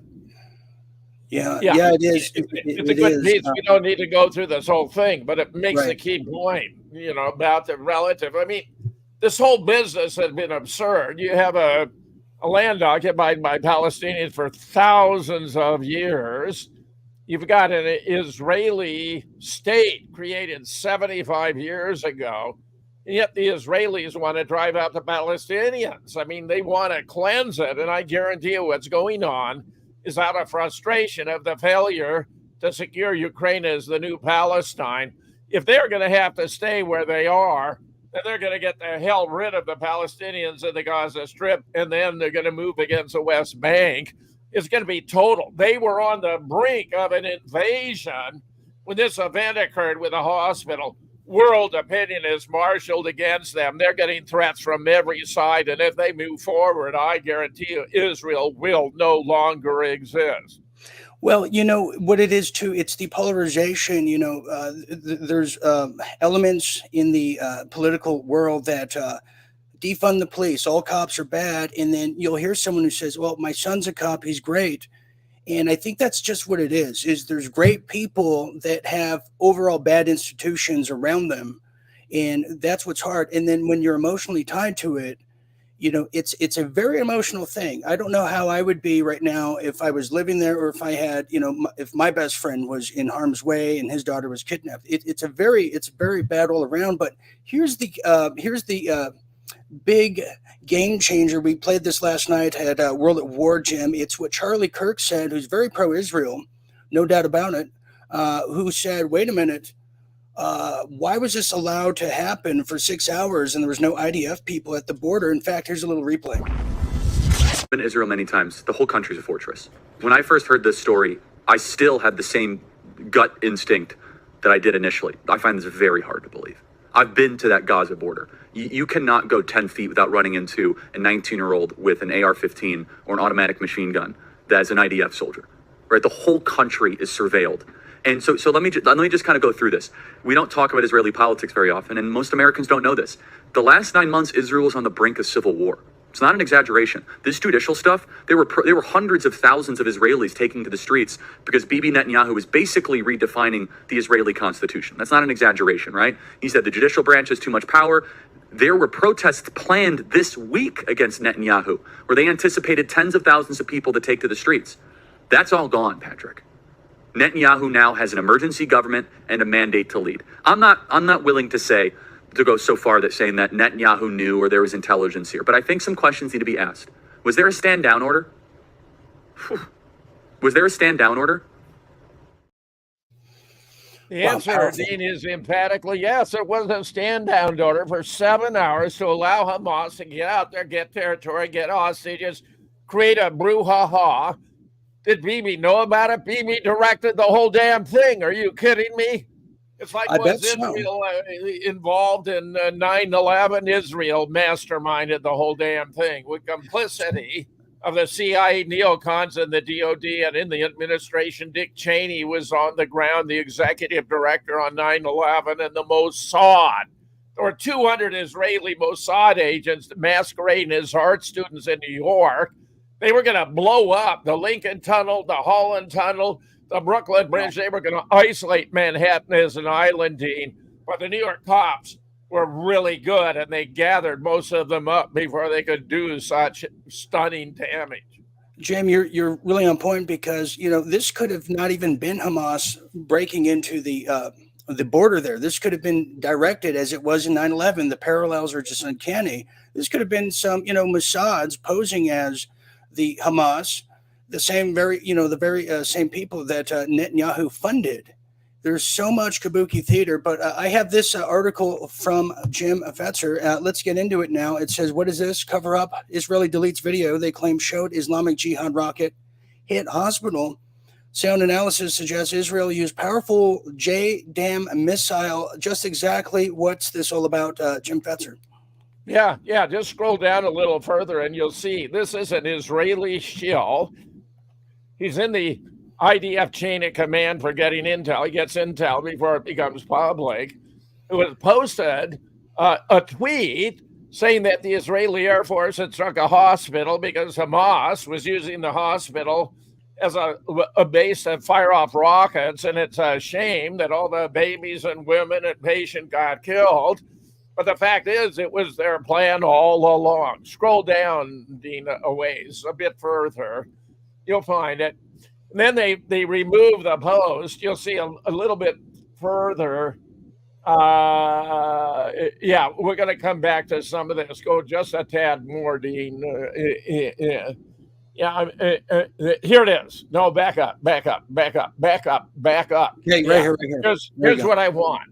it is. It's a good piece. We don't need to go through this whole thing, but it makes the key point, about the relative. This whole business has been absurd. You have a land occupied by Palestinians for thousands of years. You've got an Israeli state created 75 years ago. And yet the Israelis want to drive out the Palestinians. They want to cleanse it. And I guarantee you what's going on is out of frustration of the failure to secure Ukraine as the new Palestine. If they're going to have to stay where they are, then they're going to get the hell rid of the Palestinians in the Gaza Strip, and then they're going to move against the West Bank. It's going to be total. They were on the brink of an invasion when this event occurred with the hospital. World opinion is marshaled against them. They're getting threats from every side. And if they move forward, I guarantee you Israel will no longer exist. Well, what it is too, it's the polarization. There's elements in the political world that defund the police, all cops are bad. And then you'll hear someone who says, well, my son's a cop, he's great. And I think that's just what it is there's great people that have overall bad institutions around them. And that's what's hard. And then when you're emotionally tied to it, it's a very emotional thing. I don't know how I would be right now if I was living there, or if I had, if my best friend was in harm's way and his daughter was kidnapped. It's very bad all around. But here's the big game changer. We played this last night at World at War, Jim. It's what Charlie Kirk said, who's very pro-Israel, no doubt about it, who said, wait a minute, why was this allowed to happen for 6 hours and there was no IDF people at the border? In fact, here's a little replay. In Israel many times, the whole country's a fortress. When I first heard this story, I still had the same gut instinct that I did initially. I find this very hard to believe. I've been to that Gaza border. You cannot go 10 feet without running into a 19-year-old with an AR-15 or an automatic machine gun that's an IDF soldier, right? The whole country is surveilled. And so let me just kind of go through this. We don't talk about Israeli politics very often, and most Americans don't know this. The last 9 months, Israel was on the brink of civil war. It's not an exaggeration. This judicial stuff, there were hundreds of thousands of Israelis taking to the streets because Bibi Netanyahu was basically redefining the Israeli constitution. That's not an exaggeration, right? He said the judicial branch has too much power. There were protests planned this week against Netanyahu, where they anticipated tens of thousands of people to take to the streets. That's all gone, Patrick. Netanyahu now has an emergency government and a mandate to lead. I'm not willing to go so far that saying that Netanyahu knew or there was intelligence here, but I think some questions need to be asked. Was there a stand down order? Was there a stand down order? The answer, Dean, is emphatically yes. It was a stand-down order for 7 hours to allow Hamas to get out there, get territory, get hostages, create a brouhaha. Did Bibi know about it? Bibi directed the whole damn thing. Are you kidding me? It's like, was Israel involved in 9/11? Israel masterminded the whole damn thing with complicity of the CIA neocons and the DOD and in the administration. Dick Cheney was on the ground, the executive director on 9/11, and the Mossad. There were 200 Israeli Mossad agents masquerading as art students in New York. They were going to blow up the Lincoln Tunnel, the Holland Tunnel, the Brooklyn Bridge. They were going to isolate Manhattan as an island, Dean. But the New York cops were really good, and they gathered most of them up before they could do such stunning damage. Jim, you're really on point, because this could have not even been Hamas breaking into the border there. This could have been directed as it was in 9/11. The parallels are just uncanny. This could have been some Mossad's posing as the Hamas, the same same people that Netanyahu funded. There's so much kabuki theater, but I have this article from Jim Fetzer. Let's get into it now. It says, what is this? Cover up. Israeli deletes video they claim showed Islamic Jihad rocket hit hospital. Sound analysis suggests Israel used powerful JDAM missile. Just exactly what's this all about, Jim Fetzer? Yeah. Just scroll down a little further and you'll see this is an Israeli shill. He's in the IDF chain of command for getting intel. He gets intel before it becomes public. It was posted a tweet saying that the Israeli Air Force had struck a hospital because Hamas was using the hospital as a base to fire off rockets. And it's a shame that all the babies and women and patients got killed. But the fact is, it was their plan all along. Scroll down, Dean, a ways, a bit further. You'll find it. And then they remove the post. You'll see a little bit further. We're going to come back to some of this. Go just a tad more, Dean. Here it is. No, back up. Okay, right here. Here's what I want.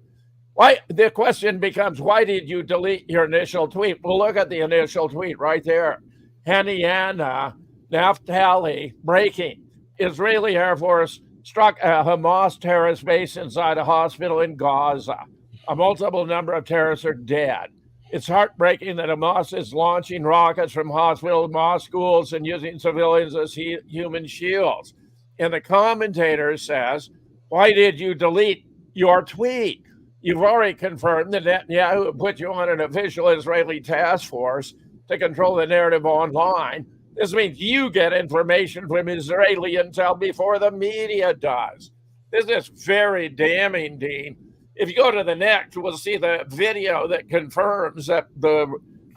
Why the question becomes, why did you delete your initial tweet? Well, look at the initial tweet right there. Haniana, Naphtali, breaking. Israeli Air Force struck a Hamas terrorist base inside a hospital in Gaza. A multiple number of terrorists are dead. It's heartbreaking that Hamas is launching rockets from hospitals, mosque, schools, and using civilians as human shields. And the commentator says, why did you delete your tweet? You've already confirmed that Netanyahu put you on an official Israeli task force to control the narrative online. This means you get information from Israeli intel before the media does. This is very damning, Dean. If you go to the next, we'll see the video that confirms that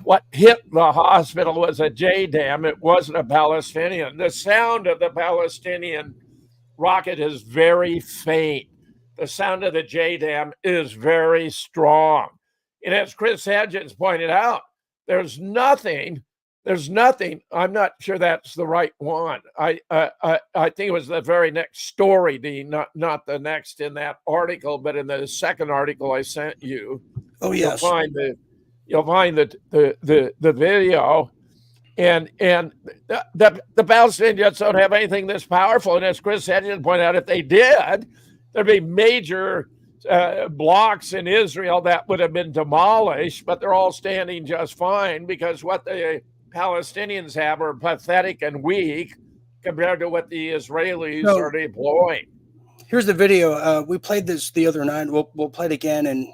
what hit the hospital was a JDAM. It wasn't a Palestinian. The sound of the Palestinian rocket is very faint. The sound of the JDAM is very strong. And as Chris Hedges pointed out, there's nothing. I'm not sure that's the right one. I think it was the very next story, Dean, not the next in that article, but in the second article I sent you. Oh, yes. You'll find the video. And the Palestinians don't have anything this powerful. And as Chris Hedges pointed out, if they did, there'd be major blocks in Israel that would have been demolished, but they're all standing just fine because what the Palestinians have are pathetic and weak compared to what the Israelis are deploying. Here's the video. We played this the other night. We'll play it again and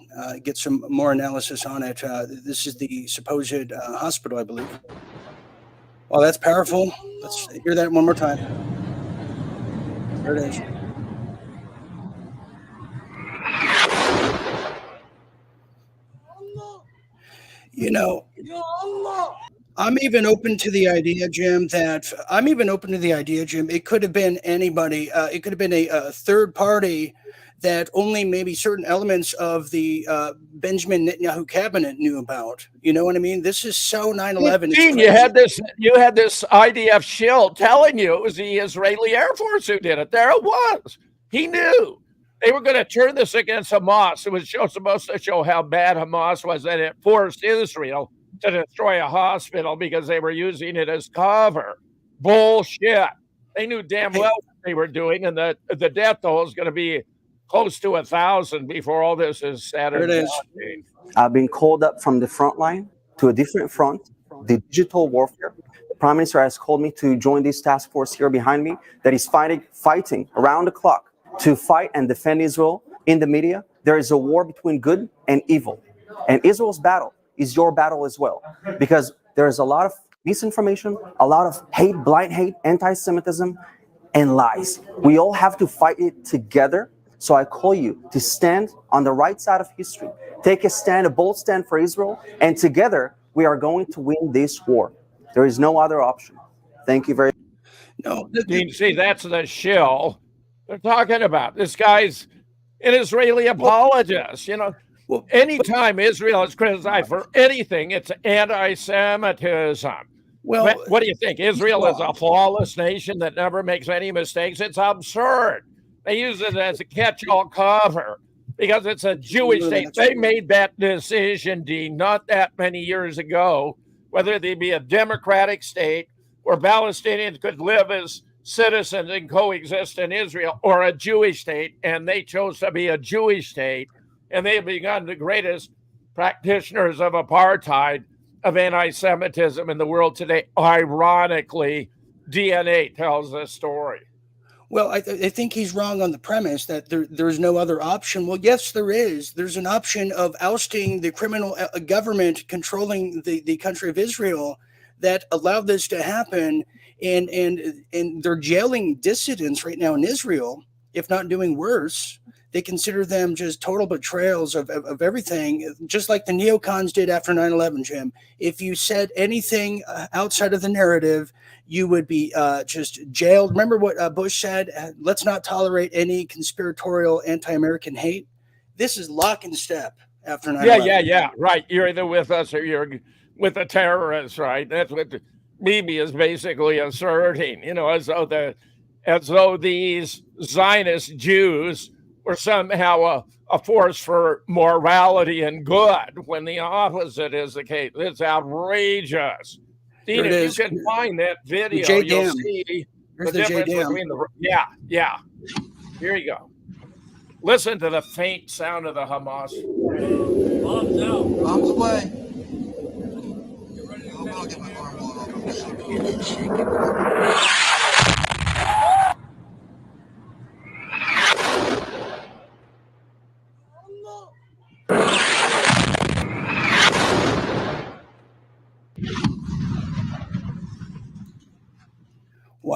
get some more analysis on it. This is the supposed hospital, I believe. Well, that's powerful. Let's hear that one more time. There it is. You know, I'm even open to the idea, Jim, it could have been anybody. It could have been a third party that only maybe certain elements of the Benjamin Netanyahu cabinet knew about. You know what I mean? This is so 9/11. You had this IDF shill telling you it was the Israeli Air Force who did it. There it was. He knew. They were going to turn this against Hamas. It was supposed to show how bad Hamas was, that it forced Israel to destroy a hospital because they were using it as cover. Bullshit. They knew damn well what they were doing, and the death toll is going to be close to 1,000 before all this is said and done. I've been called up from the front line to a different front, the digital warfare. The Prime Minister has called me to join this task force here behind me that is fighting around the clock to fight and defend Israel. In the media, there is a war between good and evil. And Israel's battle is your battle as well, because there is a lot of misinformation, a lot of hate, blind hate, anti-Semitism, and lies. We all have to fight it together. So I call you to stand on the right side of history, take a bold stand for Israel, and together we are going to win this war. There is no other option. Thank you very much. No, you see, that's the shill they're talking about. This guy's an Israeli apologist. You know, anytime Israel is criticized for anything, it's anti-Semitism. Well, what do you think? Israel is a flawless nation that never makes any mistakes? It's absurd. They use it as a catch-all cover because it's a Jewish state. They made that decision, Dean, not that many years ago, whether they be a democratic state where Palestinians could live as citizens and coexist in Israel, or a Jewish state, and they chose to be a Jewish state, and they've become the greatest practitioners of apartheid, of anti-Semitism in the world today. Ironically, DNA tells this story. Well, I think he's wrong on the premise that there's no other option. Well, yes, there is. There's an option of ousting the criminal government controlling the country of Israel that allowed this to happen. And they're jailing dissidents right now in Israel, if not doing worse. They consider them just total betrayals of everything, just like the neocons did after 9/11, Jim. If you said anything outside of the narrative, you would be just jailed. Remember what Bush said? Let's not tolerate any conspiratorial anti-American hate. This is lock and step after 9/11. Yeah. Right. You're either with us or you're with the terrorists, right? That's what Bibi is basically asserting, you know, as though these Zionist Jews were somehow a force for morality and good, when the opposite is the case. It's outrageous. Dean, if you can find that video, you'll see the difference between the... Yeah. Here you go. Listen to the faint sound of the Hamas. Bombs out. Bombs away.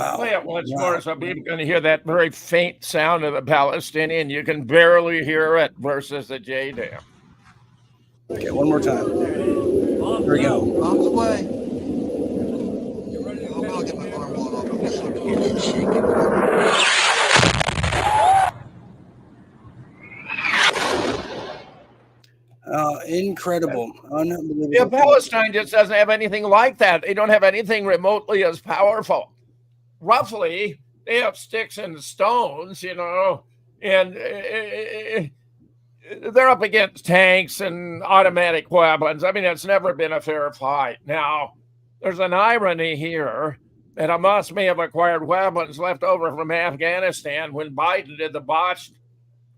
Wow. Play it once Wow. more so people can hear that very faint sound of the Palestinian. You can barely hear it versus the JDAM. Okay, one more time. Bombs Here we go. out. Bombs away. Get ready to I'll get my arm blown off. I'm just looking at it shaking. Incredible. Unbelievable. Yeah, Palestine just doesn't have anything like that. They don't have anything remotely as powerful. Roughly, they have sticks and stones, you know, and they're up against tanks and automatic weapons. I mean, it's never been a fair fight. Now, there's an irony here that Hamas may have acquired weapons left over from Afghanistan when Biden did the botched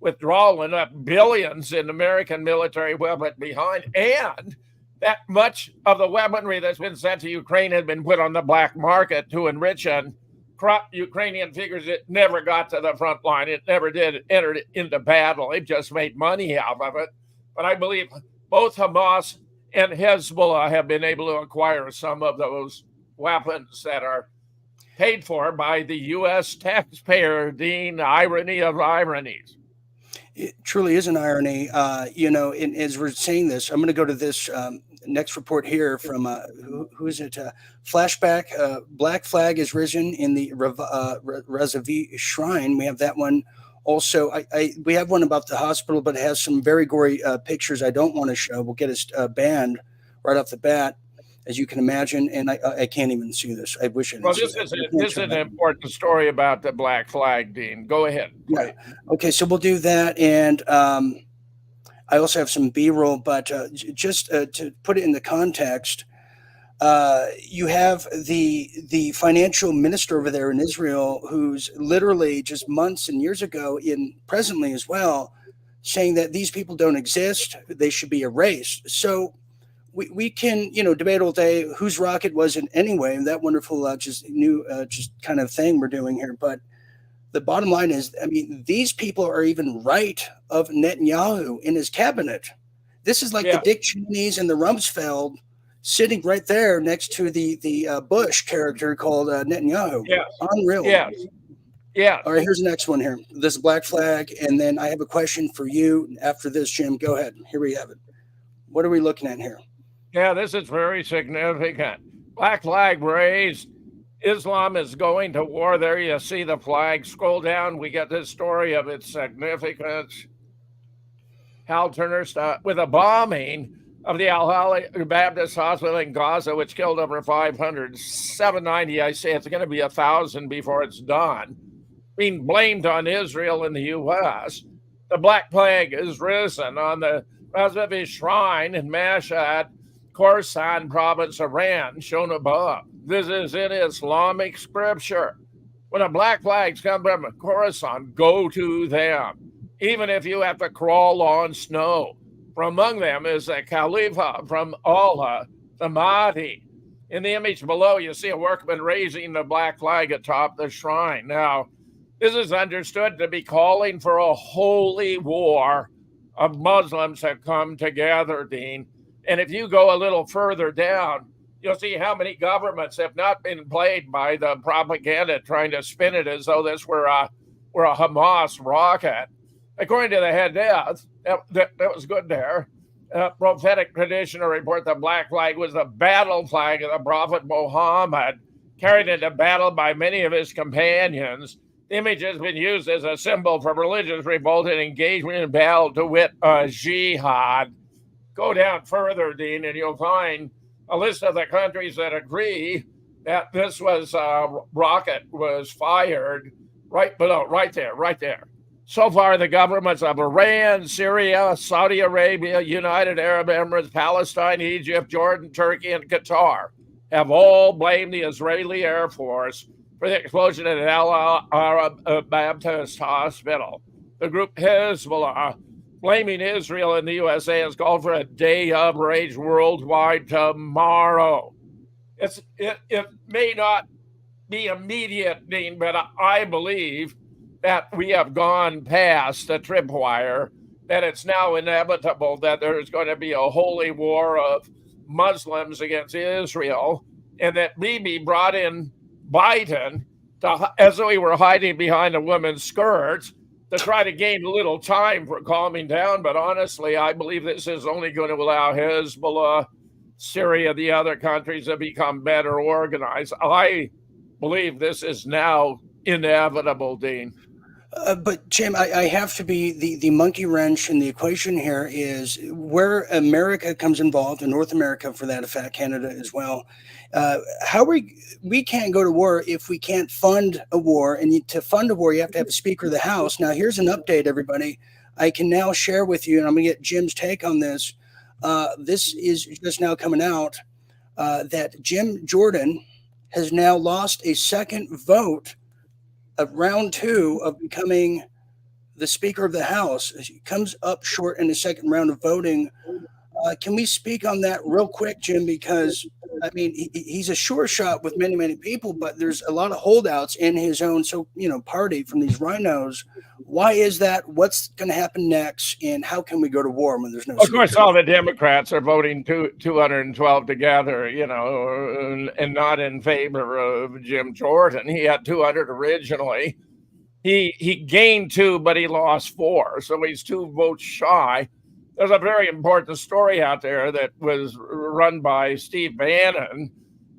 withdrawal and up billions in American military weapon behind, and that much of the weaponry that's been sent to Ukraine had been put on the black market to enrich and corrupt Ukrainian figures. It never got to the front line. It never did enter into battle. It just made money out of it. But I believe both Hamas and Hezbollah have been able to acquire some of those weapons that are paid for by the U.S. taxpayer. Dean, irony of ironies. It truly is an irony. You know, as we're saying this, I'm going to go to this next report here from who is it? Flashback. Black flag is risen in the Rezavi shrine. We have that one. Also, we have one about the hospital, but it has some very gory pictures I don't want to show. We'll get us banned right off the bat, as you can imagine. And I can't even see this. I wish I didn't. Well, this is an important story about the black flag, Dean. Go ahead. Yeah. Okay, so we'll do that. And I also have some B-roll, but just to put it in the context, you have the financial minister over there in Israel, who's literally just months and years ago, presently as well, saying that these people don't exist, they should be erased. So we can, you know, debate all day whose rocket was it anyway, and that wonderful just kind of thing we're doing here. But the bottom line is, I mean, these people are even right of Netanyahu in his cabinet. This is like the Dick Cheney's and the Rumsfeld sitting right there next to the Bush character called Netanyahu. Yes. Unreal. Yes. Yeah. All right, here's the next one here. This black flag, and then I have a question for you after this, Jim. Go ahead. Here we have it. What are we looking at here? Yeah, this is very significant. Black flag raised. Islam is going to war. There you see the flag. Scroll down. We get this story of its significance. Hal Turner with a bombing of the Al-Hali Baptist Hospital in Gaza, which killed over 500. 790, I say it's going to be 1,000 before it's done. Being blamed on Israel in the U.S. The black flag is risen on the Rezavi shrine in Mashhad, Khorasan province, Iran, shown above. This is in Islamic scripture. When the black flags come from Khorasan, go to them, even if you have to crawl on snow. For among them is a Khalifa from Allah, the Mahdi. In the image below, you see a workman raising the black flag atop the shrine. Now, this is understood to be calling for a holy war of Muslims to come together, Dean. And if you go a little further down, you'll see how many governments have not been played by the propaganda trying to spin it as though this were a Hamas rocket. According to the Hadith, that was good there. Prophetic tradition report the black flag was the battle flag of the Prophet Muhammad, carried into battle by many of his companions. The image has been used as a symbol for religious revolt and engagement in battle, to wit, jihad. Go down further, Dean, and you'll find a list of the countries that agree that this was rocket was fired right below, right there. So far, the governments of Iran, Syria, Saudi Arabia, United Arab Emirates, Palestine, Egypt, Jordan, Turkey, and Qatar have all blamed the Israeli Air Force for the explosion at Al Baptist Hospital. The group Hezbollah, blaming Israel and the USA, has called for a day of rage worldwide tomorrow. It may not be immediate, Dean, but I believe that we have gone past the tripwire, that it's now inevitable that there's going to be a holy war of Muslims against Israel, and that Bibi brought in Biden as we were hiding behind a woman's skirts to try to gain a little time for calming down. But honestly, I believe this is only going to allow Hezbollah, Syria, the other countries to become better organized. I believe this is now inevitable, Dean. But Jim, I have to be the monkey wrench in the equation here is where America comes involved, and North America for that effect, Canada as well. How we can't go to war if we can't fund a war, and to fund a war, you have to have a Speaker of the House. Now, here's an update, everybody. I can now share with you, and I'm going to get Jim's take on this. This is just now coming out that Jim Jordan has now lost a second vote of round 2 of becoming the Speaker of the House. He comes up short in the second round of voting. Can we speak on that real quick, Jim? Because, I mean, he's a sure shot with many, many people, but there's a lot of holdouts in his own party from these rhinos. Why is that? What's going to happen next? And how can we go to war when there's no Of course, speaker? all the Democrats are voting 212 together, and not in favor of Jim Jordan. He had 200 originally. He gained 2, but he lost 4, so he's 2 votes shy. There's a very important story out there that was run by Steve Bannon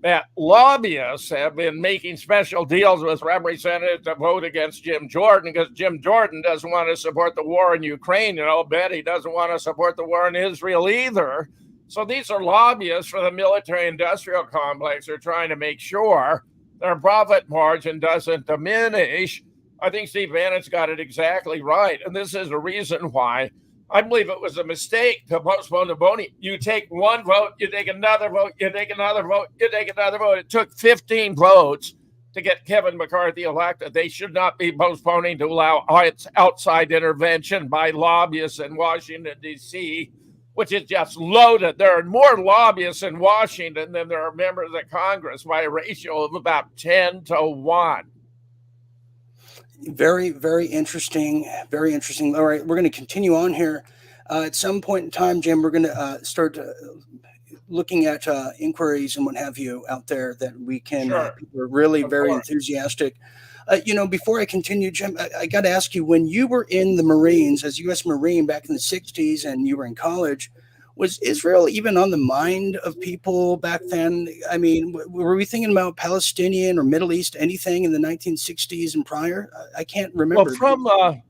that lobbyists have been making special deals with representatives to vote against Jim Jordan because Jim Jordan doesn't want to support the war in Ukraine. And I'll bet he doesn't want to support the war in Israel either. So these are lobbyists for the military-industrial complex. They're trying to make sure their profit margin doesn't diminish. I think Steve Bannon's got it exactly right. And this is a reason why I believe it was a mistake to postpone the voting. You take one vote, you take another vote, you take another vote, you take another vote. It took 15 votes to get Kevin McCarthy elected. They should not be postponing to allow outside intervention by lobbyists in Washington, D.C., which is just loaded. There are more lobbyists in Washington than there are members of Congress by a ratio of about 10 to 1. Very, very interesting. Very interesting. All right, we're going to continue on here. At some point in time, Jim, we're going to start looking at inquiries and what have you out there that we can. Sure. People are really Of very course. enthusiastic. Before I continue, Jim, I got to ask you, when you were in the Marines as U.S. Marine back in the 60s and you were in college, was Israel even on the mind of people back then? I mean, were we thinking about Palestinian or Middle East, anything in the 1960s and prior? I can't remember. Well,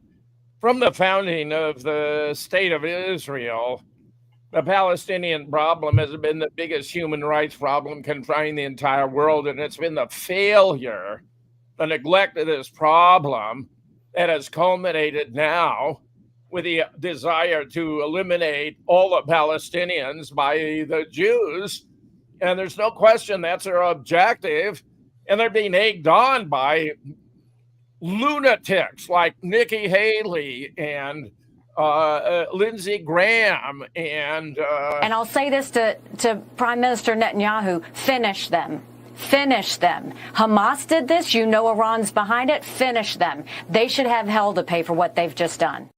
from the founding of the State of Israel, the Palestinian problem has been the biggest human rights problem confronting the entire world, and it's been the failure, the neglect of this problem that has culminated now with the desire to eliminate all the Palestinians by the Jews. And there's no question that's their objective. And they're being egged on by lunatics like Nikki Haley and Lindsey Graham. And I'll say this to Prime Minister Netanyahu, finish them. Finish them. Hamas did this. You know Iran's behind it. Finish them. They should have hell to pay for what they've just done.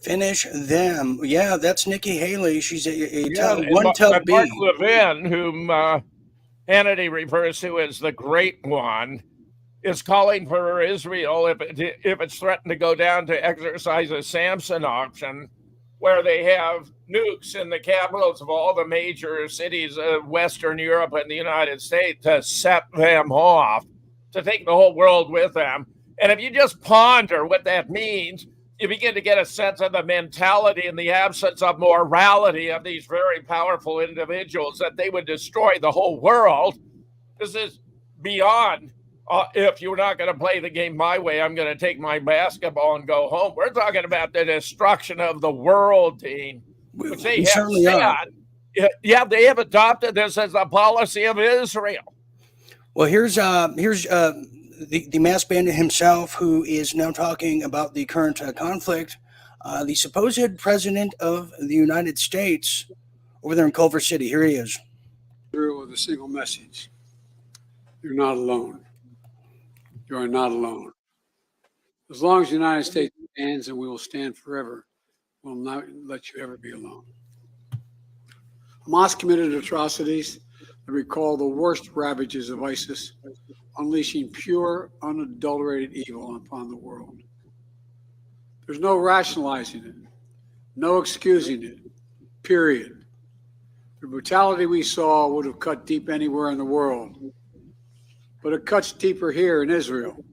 Finish them. Yeah, that's Nikki Haley. She's Mark tub B. Levin, whom Hannity refers to as the Great One, is calling for Israel, if it's threatened to go down, to exercise a Samson option, where they have nukes in the capitals of all the major cities of Western Europe and the United States to set them off, to take the whole world with them. And if you just ponder what that means, you begin to get a sense of the mentality and the absence of morality of these very powerful individuals, that they would destroy the whole world. This is beyond, if you're not going to play the game my way, I'm going to take my basketball and go home. We're talking about the destruction of the world, Dean, which they have certainly are. Yeah, they have adopted this as a policy of Israel. Well, here's the mass bandit himself, who is now talking about the current conflict. The supposed president of the United States over there in Culver City. Here he is. Through with a single message. You're not alone. You are not alone. As long as the United States stands, and we will stand forever, we'll not let you ever be alone. Hamas committed atrocities that recall the worst ravages of ISIS unleashing pure, unadulterated evil upon the world. There's no rationalizing it, no excusing it, period. The brutality we saw would have cut deep anywhere in the world, but it cuts deeper here in Israel.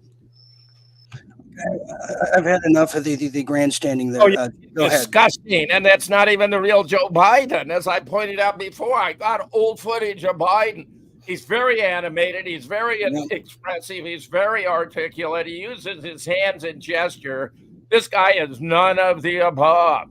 I've had enough of the grandstanding there. Oh, yeah. Go ahead. Disgusting. And that's not even the real Joe Biden. As I pointed out before, I got old footage of Biden. He's very animated. He's very expressive. He's very articulate. He uses his hands and gesture. This guy is none of the above.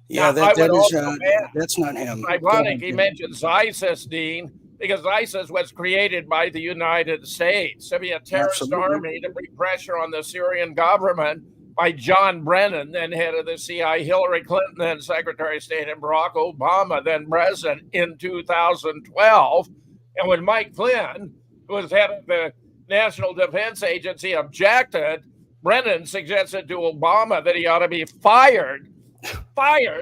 Yeah, now, that's not him. Ironic, he mentions ISIS, Dean, because ISIS was created by the United States to be a terrorist army to bring pressure on the Syrian government by John Brennan, then head of the CIA, Hillary Clinton, then Secretary of State, and Barack Obama, then president in 2012. And when Mike Flynn, who was head of the National Defense Agency, objected, Brennan suggested to Obama that he ought to be fired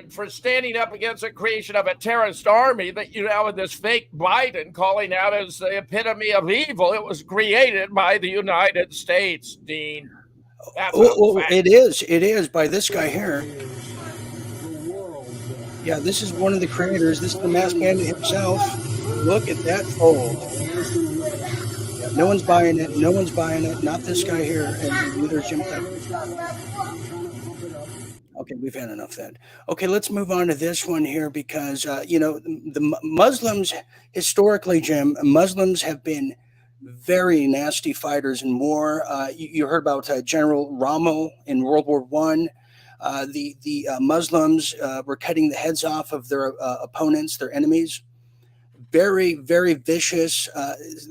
for standing up against the creation of a terrorist army that you now with this fake Biden calling out as the epitome of evil. It was created by the United States, Dean. It is by this guy here. Yeah, this is one of the creators. This is the masked bandit himself. Look at that fold. Yeah, no one's buying it. No one's buying it. Not this guy here. And neither is Jim Fetzer. Okay, we've had enough of that. Okay, let's move on to this one here because, the Muslims, historically, Jim, Muslims have been very nasty fighters in war. You heard about General Rommel in World War I. The Muslims were cutting the heads off of their opponents, their enemies. Very, very vicious.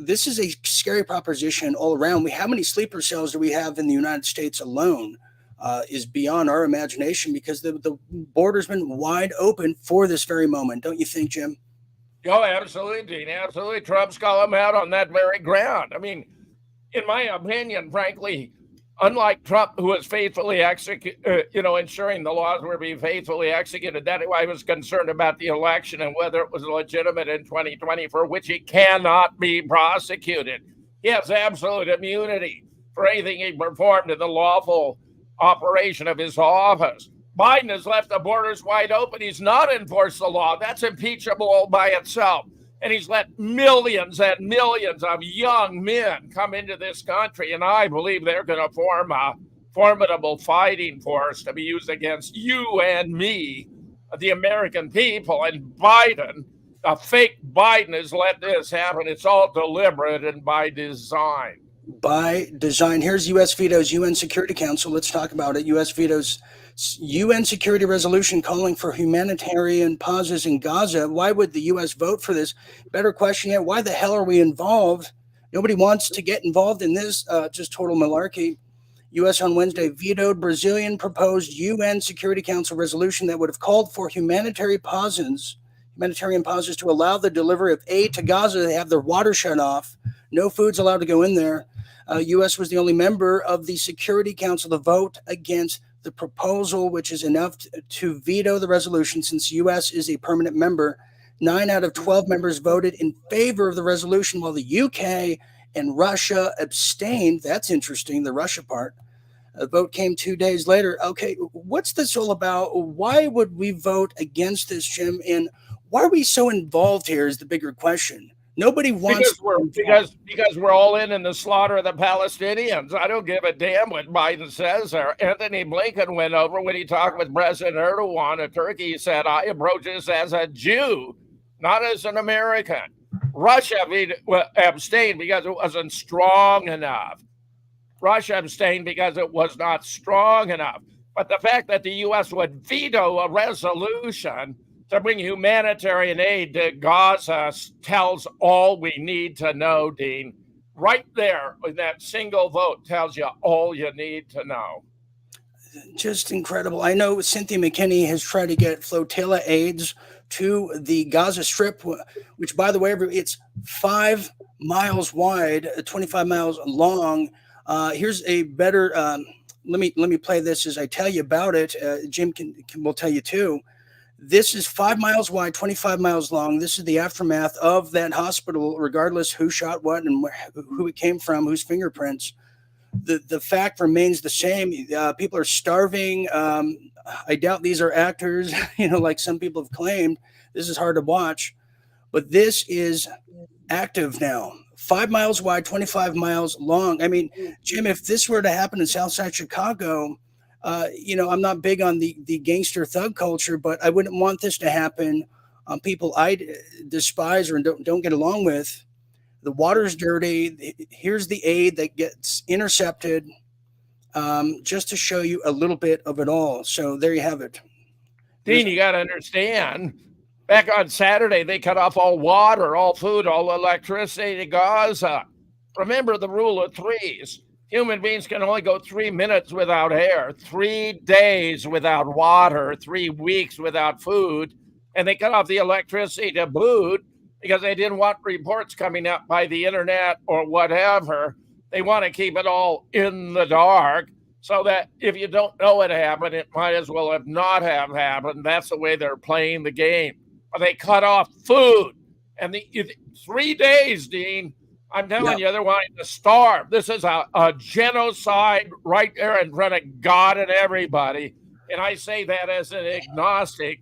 This is a scary proposition all around. How many sleeper cells do we have in the United States alone? Is beyond our imagination because the border's been wide open for this very moment. Don't you think, Jim? Oh, absolutely, Dean. Absolutely. Trump's call him out on that very ground. I mean, in my opinion, frankly, unlike Trump, who was faithfully ensuring the laws were being faithfully executed, that I was concerned about the election and whether it was legitimate in 2020, for which he cannot be prosecuted. He has absolute immunity for anything he performed in the lawful operation of his office. Biden has left the borders wide open. He's not enforced the law. That's impeachable all by itself. And he's let millions and millions of young men come into this country. And I believe they're going to form a formidable fighting force to be used against you and me, the American people. And Biden, a fake Biden, has let this happen. It's all deliberate and by design. By design. Here's U.S. veto's UN Security Council. Let's talk about it. U.S. veto's UN security resolution calling for humanitarian pauses in Gaza. Why would the U.S. vote for this? Better question yet, why the hell are we involved? Nobody wants to get involved in this. Just total malarkey. U.S. on Wednesday vetoed Brazilian proposed UN Security Council resolution that would have called for humanitarian pauses to allow the delivery of aid to Gaza. They have their water shut off. No food's allowed to go in there. U.S. was the only member of the Security Council to vote against the proposal, which is enough to veto the resolution since U.S. is a permanent member. 9 out of 12 members voted in favor of the resolution, while the UK and Russia abstained. That's interesting, the Russia part. The vote came 2 days later. Okay, what's this all about? Why would we vote against this, Jim? And why are we so involved here is the bigger question. Nobody wants because we're all in the slaughter of the Palestinians. I don't give a damn what Biden says there. Anthony Blinken went over when he talked with President Erdogan of Turkey. He said, I approach this as a Jew, not as an American. Russia abstained because it wasn't strong enough. Russia abstained because it was not strong enough. But the fact that the U.S. would veto a resolution to bring humanitarian aid to Gaza tells all we need to know, Dean. Right there, in that single vote tells you all you need to know. Just incredible. I know Cynthia McKinney has tried to get flotilla aids to the Gaza Strip, which, by the way, it's 5 miles wide, 25 miles long. Here's a better. Let me play this as I tell you about it. Jim will tell you too. This is 5 miles wide, 25 miles long. This is the aftermath of that hospital, regardless who shot what and who it came from, whose fingerprints. The fact remains the same. People are starving. I doubt these are actors, like some people have claimed. This is hard to watch, but this is active now. 5 miles wide, 25 miles long. I mean, Jim, if this were to happen in Southside Chicago, I'm not big on the gangster thug culture, but I wouldn't want this to happen on people I despise or don't get along with. The water's dirty. Here's the aid that gets intercepted, just to show you a little bit of it all. So there you have it. Dean, you got to understand, back on Saturday, they cut off all water, all food, all electricity to Gaza. Remember the rule of threes. Human beings can only go 3 minutes without air, 3 days without water, 3 weeks without food, and they cut off the electricity to boot because they didn't want reports coming up by the internet or whatever. They want to keep it all in the dark so that if you don't know it happened, it might as well have not have happened. That's the way they're playing the game. But they cut off food. And 3 days, Dean, I'm telling you, they're wanting to starve. This is a genocide right there in front of God and everybody. And I say that as an agnostic.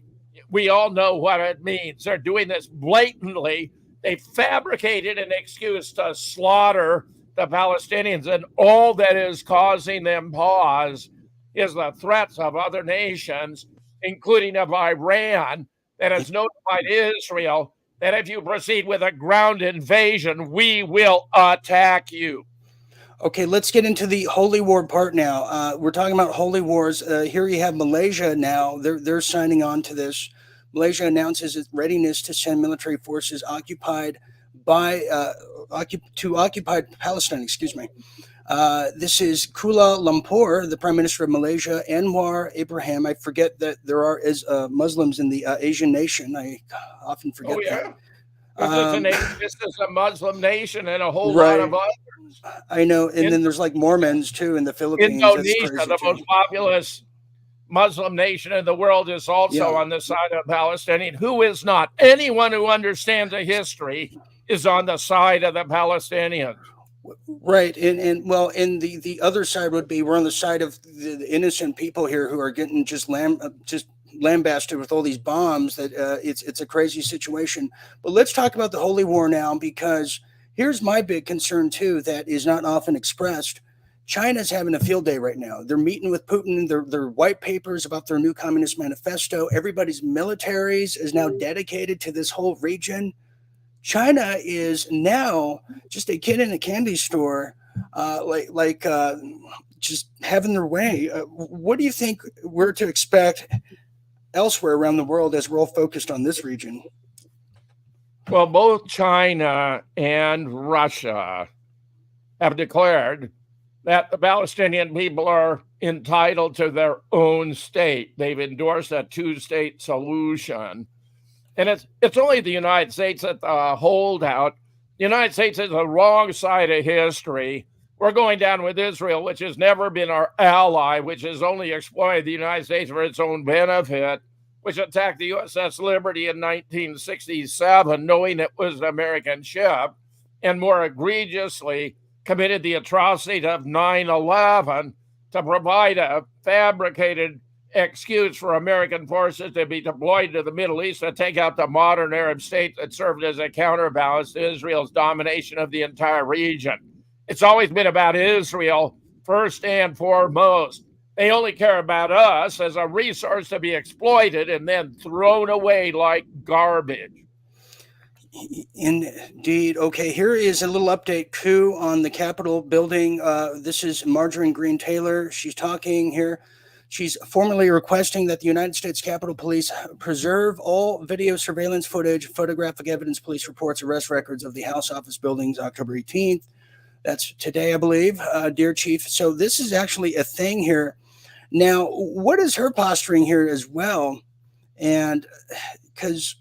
We all know what it means. They're doing this blatantly. They fabricated an excuse to slaughter the Palestinians, and all that is causing them pause is the threats of other nations, including of Iran, that has notified Israel that if you proceed with a ground invasion, we will attack you. Okay, let's get into the holy war part now. We're talking about holy wars. Here you have Malaysia now. They're signing on to this. Malaysia announces its readiness to send military forces to occupied Palestine. Excuse me. This is Kuala Lumpur, the Prime Minister of Malaysia, Anwar Ibrahim. I forget that there are Muslims in the Asian nation. I often forget that. This is a Muslim nation and a whole lot of others. I know. And then there's like Mormons too in the Philippines. Indonesia, the most populous Muslim nation in the world, is also on the side of Palestinian. Who is not? Anyone who understands the history is on the side of the Palestinians. Right. And the other side would be, we're on the side of the innocent people here who are getting just lambasted with all these bombs. That it's a crazy situation. But let's talk about the holy war now, because here's my big concern too that is not often expressed. China's having a field day right now. They're meeting with Putin. Their white papers about their new communist manifesto. Everybody's militaries is now dedicated to this whole region. China is now just a kid in a candy store, just having their way. What do you think we're to expect elsewhere around the world as we're all focused on this region? Well, both China and Russia have declared that the Palestinian people are entitled to their own state. They've endorsed a two-state solution. And it's only the United States that the holdout. The United States is the wrong side of history. We're going down with Israel, which has never been our ally, which has only exploited the United States for its own benefit, which attacked the USS Liberty in 1967, knowing it was an American ship, and more egregiously committed the atrocity of 9/11 to provide a fabricated excuse for American forces to be deployed to the Middle East to take out the modern Arab state that served as a counterbalance to Israel's domination of the entire region. It's always been about Israel first and foremost. They only care about us as a resource to be exploited and then thrown away like garbage. Indeed. Okay, here is a little update, coup on the Capitol building. This is Marjorie Greene Taylor. She's talking here. She's formally requesting that the United States Capitol Police preserve all video surveillance footage, photographic evidence, police reports, arrest records of the House office buildings October 18th. That's today, I believe, dear Chief. So this is actually a thing here. Now, what is her posturing here as well? And because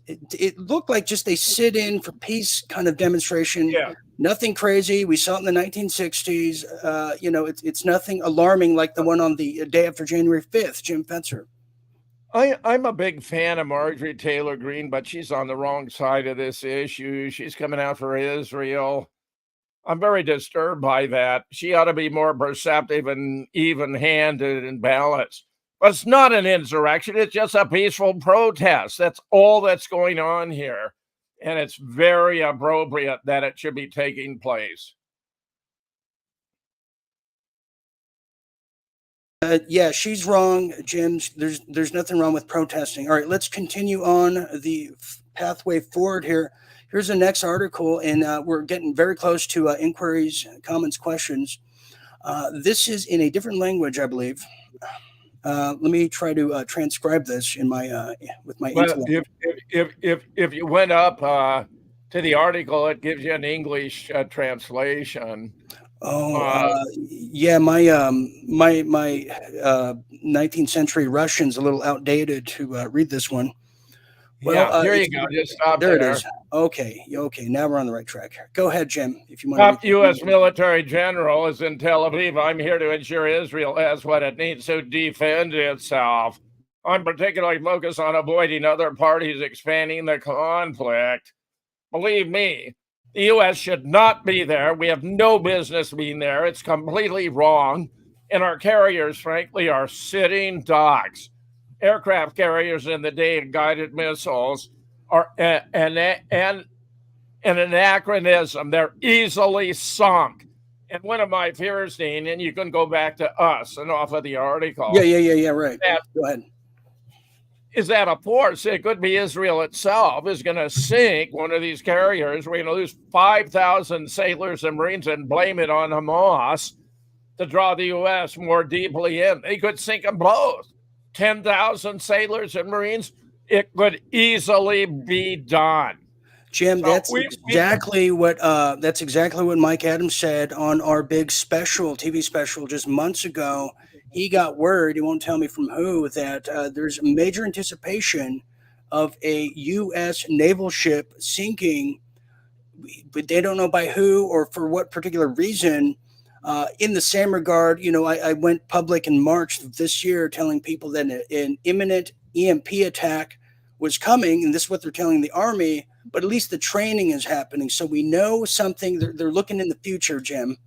it looked like just a sit-in for peace kind of demonstration. Yeah. Nothing crazy. We saw it in the 1960s. It's nothing alarming like the one on the day after January 5th, Jim Fetzer. I'm a big fan of Marjorie Taylor Greene, but she's on the wrong side of this issue. She's coming out for Israel. I'm very disturbed by that. She ought to be more perceptive and even-handed and balanced. But it's not an insurrection. It's just a peaceful protest. That's all that's going on here. And it's very appropriate that it should be taking place. Yeah, she's wrong, Jim. There's nothing wrong with protesting. All right, let's continue on the pathway forward here. Here's the next article, and we're getting very close to inquiries, comments, questions. This is in a different language, I believe. Let me try to transcribe this in my with my Well, intellect. if you went up to the article, it gives you an English translation. Oh, yeah, my 19th century Russian's a little outdated to read this one. Well, yeah, here you go. Just stop there there. it is. Okay, now we're on the right track here. Go ahead, Jim, if you want Top to. U.S. military general is in Tel Aviv. I'm here to ensure Israel has what it needs to defend itself. I'm particularly focused on avoiding other parties expanding the conflict. Believe me, the U.S. should not be there. We have no business being there. It's completely wrong. And our carriers, frankly, are sitting ducks. Aircraft carriers in the day of guided missiles are an anachronism. They're easily sunk. And one of my fears, Dean, and you can go back to us and off of the article. Yeah, right. Go ahead. Is that a force? It could be Israel itself is going to sink one of these carriers. We're going to lose 5,000 sailors and Marines and blame it on Hamas to draw the U.S. more deeply in. They could sink them both. 10,000 sailors and Marines. It could easily be done. Jim, that's exactly what Mike Adams said on our big TV special just months ago. He got word, he won't tell me from who, that there's major anticipation of a U.S. naval ship sinking, but they don't know by who or for what particular reason. In the same regard, I went public in March of this year telling people that an imminent EMP attack was coming, and this is what they're telling the Army, but at least the training is happening. So we know something. They're looking in the future, Jim.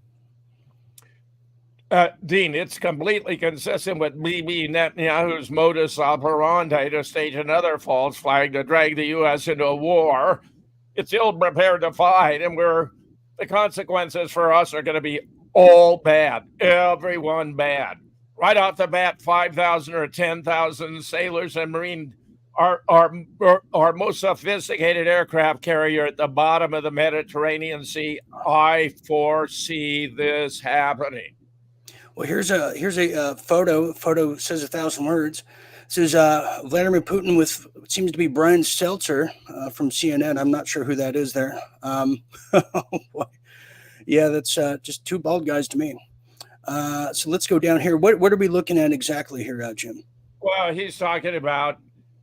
Dean, it's completely consistent with Bibi Netanyahu's modus operandi to stage another false flag to drag the U.S. into a war. It's ill-prepared to fight, and the consequences for us are going to be all bad, everyone bad. Right off the bat, 5,000 or 10,000 sailors and Marine, our most sophisticated aircraft carrier at the bottom of the Mediterranean Sea. I foresee this happening. Well, here's a photo. Photo says 1,000 words. It says Vladimir Putin with what seems to be Brian Stelter from CNN. I'm not sure who that is there. Oh boy. Yeah, that's just two bald guys to me. So let's go down here. What are we looking at exactly here, Jim? Well, he's talking about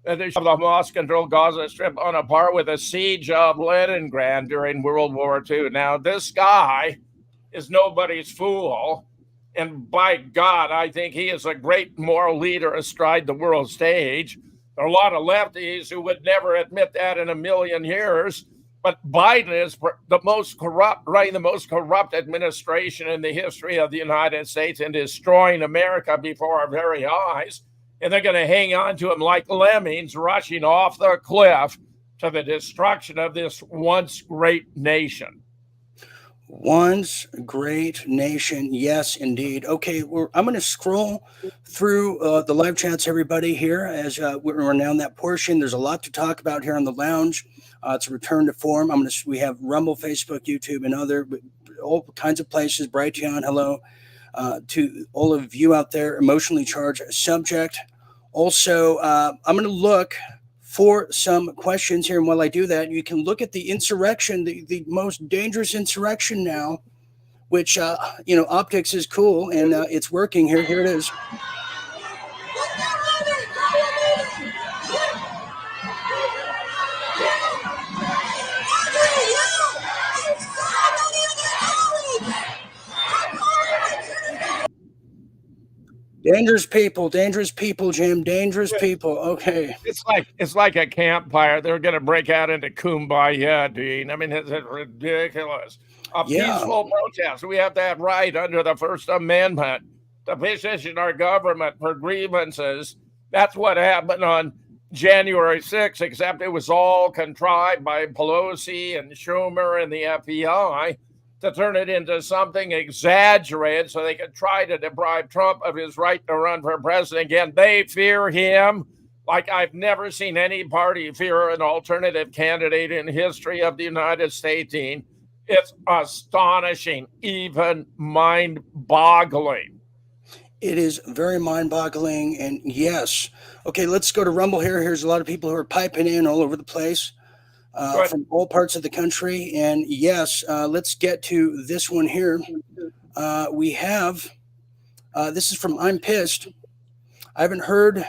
the Hamas-controlled Gaza Strip on a par with the siege of Leningrad during World War II. Now, this guy is nobody's fool. And by God, I think he is a great moral leader astride the world stage. There are a lot of lefties who would never admit that in a million years. But Biden is the most corrupt administration in the history of the United States and destroying America before our very eyes. And they're going to hang on to him like lemmings rushing off the cliff to the destruction of this once great nation. Once great nation. Yes, indeed. Okay, I'm going to scroll through the live chats, everybody, here as we're now in that portion. There's a lot to talk about here on the lounge. It's a return to form. We have Rumble, Facebook, YouTube, and all kinds of places. Brighteon, hello to all of you out there. Emotionally charged subject. Also, I'm going to look for some questions here. And while I do that, you can look at the insurrection, the most dangerous insurrection now, which, optics is cool and it's working here. Here it is. Dangerous people, Jim. Dangerous people. Okay. It's like a campfire. They're going to break out into kumbaya, Dean. I mean, it's ridiculous. A Yeah. peaceful protest. We have that right under the First Amendment to petition our government for grievances. That's what happened on January 6th, except it was all contrived by Pelosi and Schumer and the FBI to turn it into something exaggerated so they could try to deprive Trump of his right to run for president again. They fear him like I've never seen any party fear an alternative candidate in history of the United States, Dean. It's astonishing, even mind-boggling. It is very mind-boggling, and yes. Okay, let's go to Rumble here. Here's a lot of people who are piping in all over the place from all parts of the country. And yes, let's get to this one here. We have, this is from I'm Pissed. I haven't heard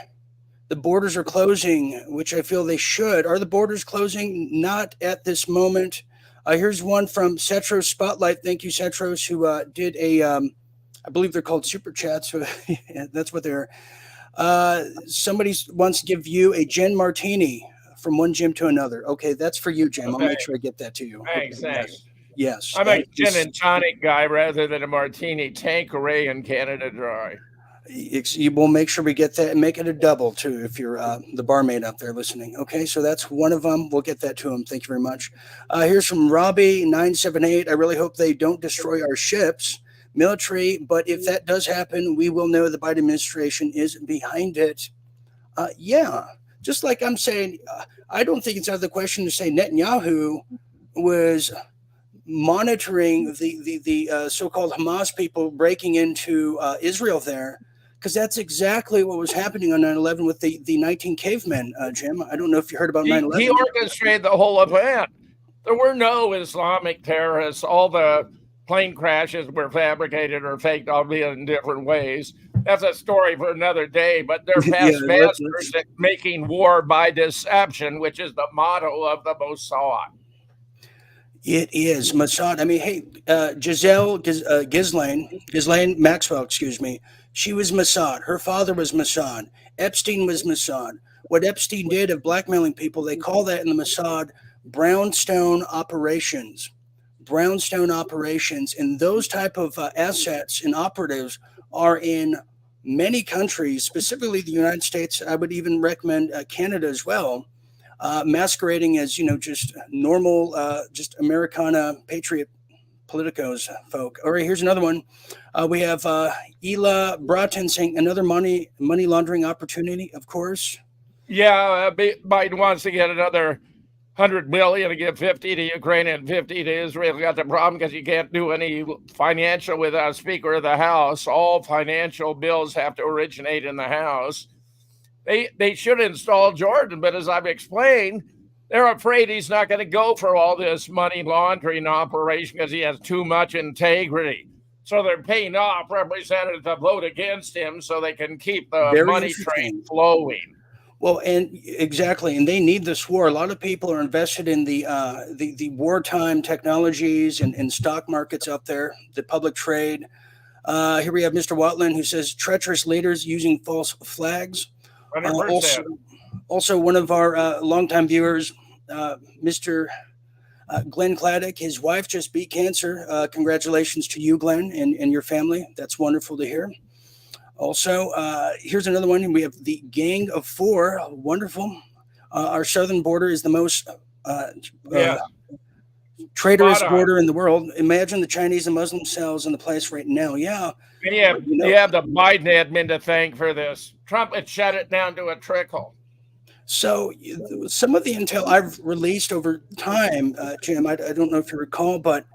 the borders are closing, which I feel they should. Are the borders closing? Not at this moment. Here's one from Cetros Spotlight. Thank you, Cetros, who did a... I believe they're called super chats. So that's what they're. Somebody wants to give you a gin martini from one Jim to another. Okay, that's for you, Jim. Okay. I'll make sure I get that to you. Thanks, Okay, thanks. Yes. I'm a gin and tonic guy rather than a martini. Tanqueray and Canada Dry. You will make sure we get that and make it a double too if you're the barmaid out there listening. Okay, so that's one of them. We'll get that to him. Thank you very much. Here's from Robbie 978. I really hope they don't destroy our ships. Military, but if that does happen, we will know the Biden administration is behind it. Yeah, just like I'm saying, I don't think it's out of the question to say Netanyahu was monitoring the so-called Hamas people breaking into Israel there, because that's exactly what was happening on 9/11 with the 19 cavemen, Jim. I don't know if you heard about 9/11. He orchestrated the whole event. There were no Islamic terrorists. All the plane crashes were fabricated or faked, albeit in different ways. That's a story for another day, but they're past masters at making war by deception, which is the motto of the Mossad. It is Mossad. I mean, hey, Ghislaine Maxwell, excuse me. She was Mossad. Her father was Mossad. Epstein was Mossad. What Epstein did of blackmailing people, they call that in the Mossad brownstone operations. Brownstone operations, and those type of assets and operatives are in many countries, specifically the United States. I would even recommend Canada as well, masquerading as, just normal, just Americana patriot politicos folk. All right, here's another one. We have Ela Bratton saying another money laundering opportunity, of course. Yeah, Biden wants to get another 100 billion to give 50 to Ukraine and 50 to Israel. Got the problem because you can't do any financial with a Speaker of the House. All financial bills have to originate in the House. They should install Jordan, but as I've explained, they're afraid he's not going to go for all this money laundering operation because he has too much integrity. So they're paying off representatives to vote against him so they can keep the money train flowing. Well, and exactly, and they need this war. A lot of people are invested in the wartime technologies and stock markets out there, the public trade. Here we have Mr. Watland, who says treacherous leaders using false flags. 100%. Also, one of our longtime viewers, Mr. Glenn Claddock, his wife just beat cancer. Congratulations to you, Glenn, and your family. That's wonderful to hear. Also, here's another one. We have the Gang of Four. Wonderful. Our southern border is the most traitorous border in the world. Imagine the Chinese and Muslim cells in the place right now. Yeah. They have the Biden admin to thank for this. Trump had shut it down to a trickle. So some of the intel I've released over time, Jim, I don't know if you recall, but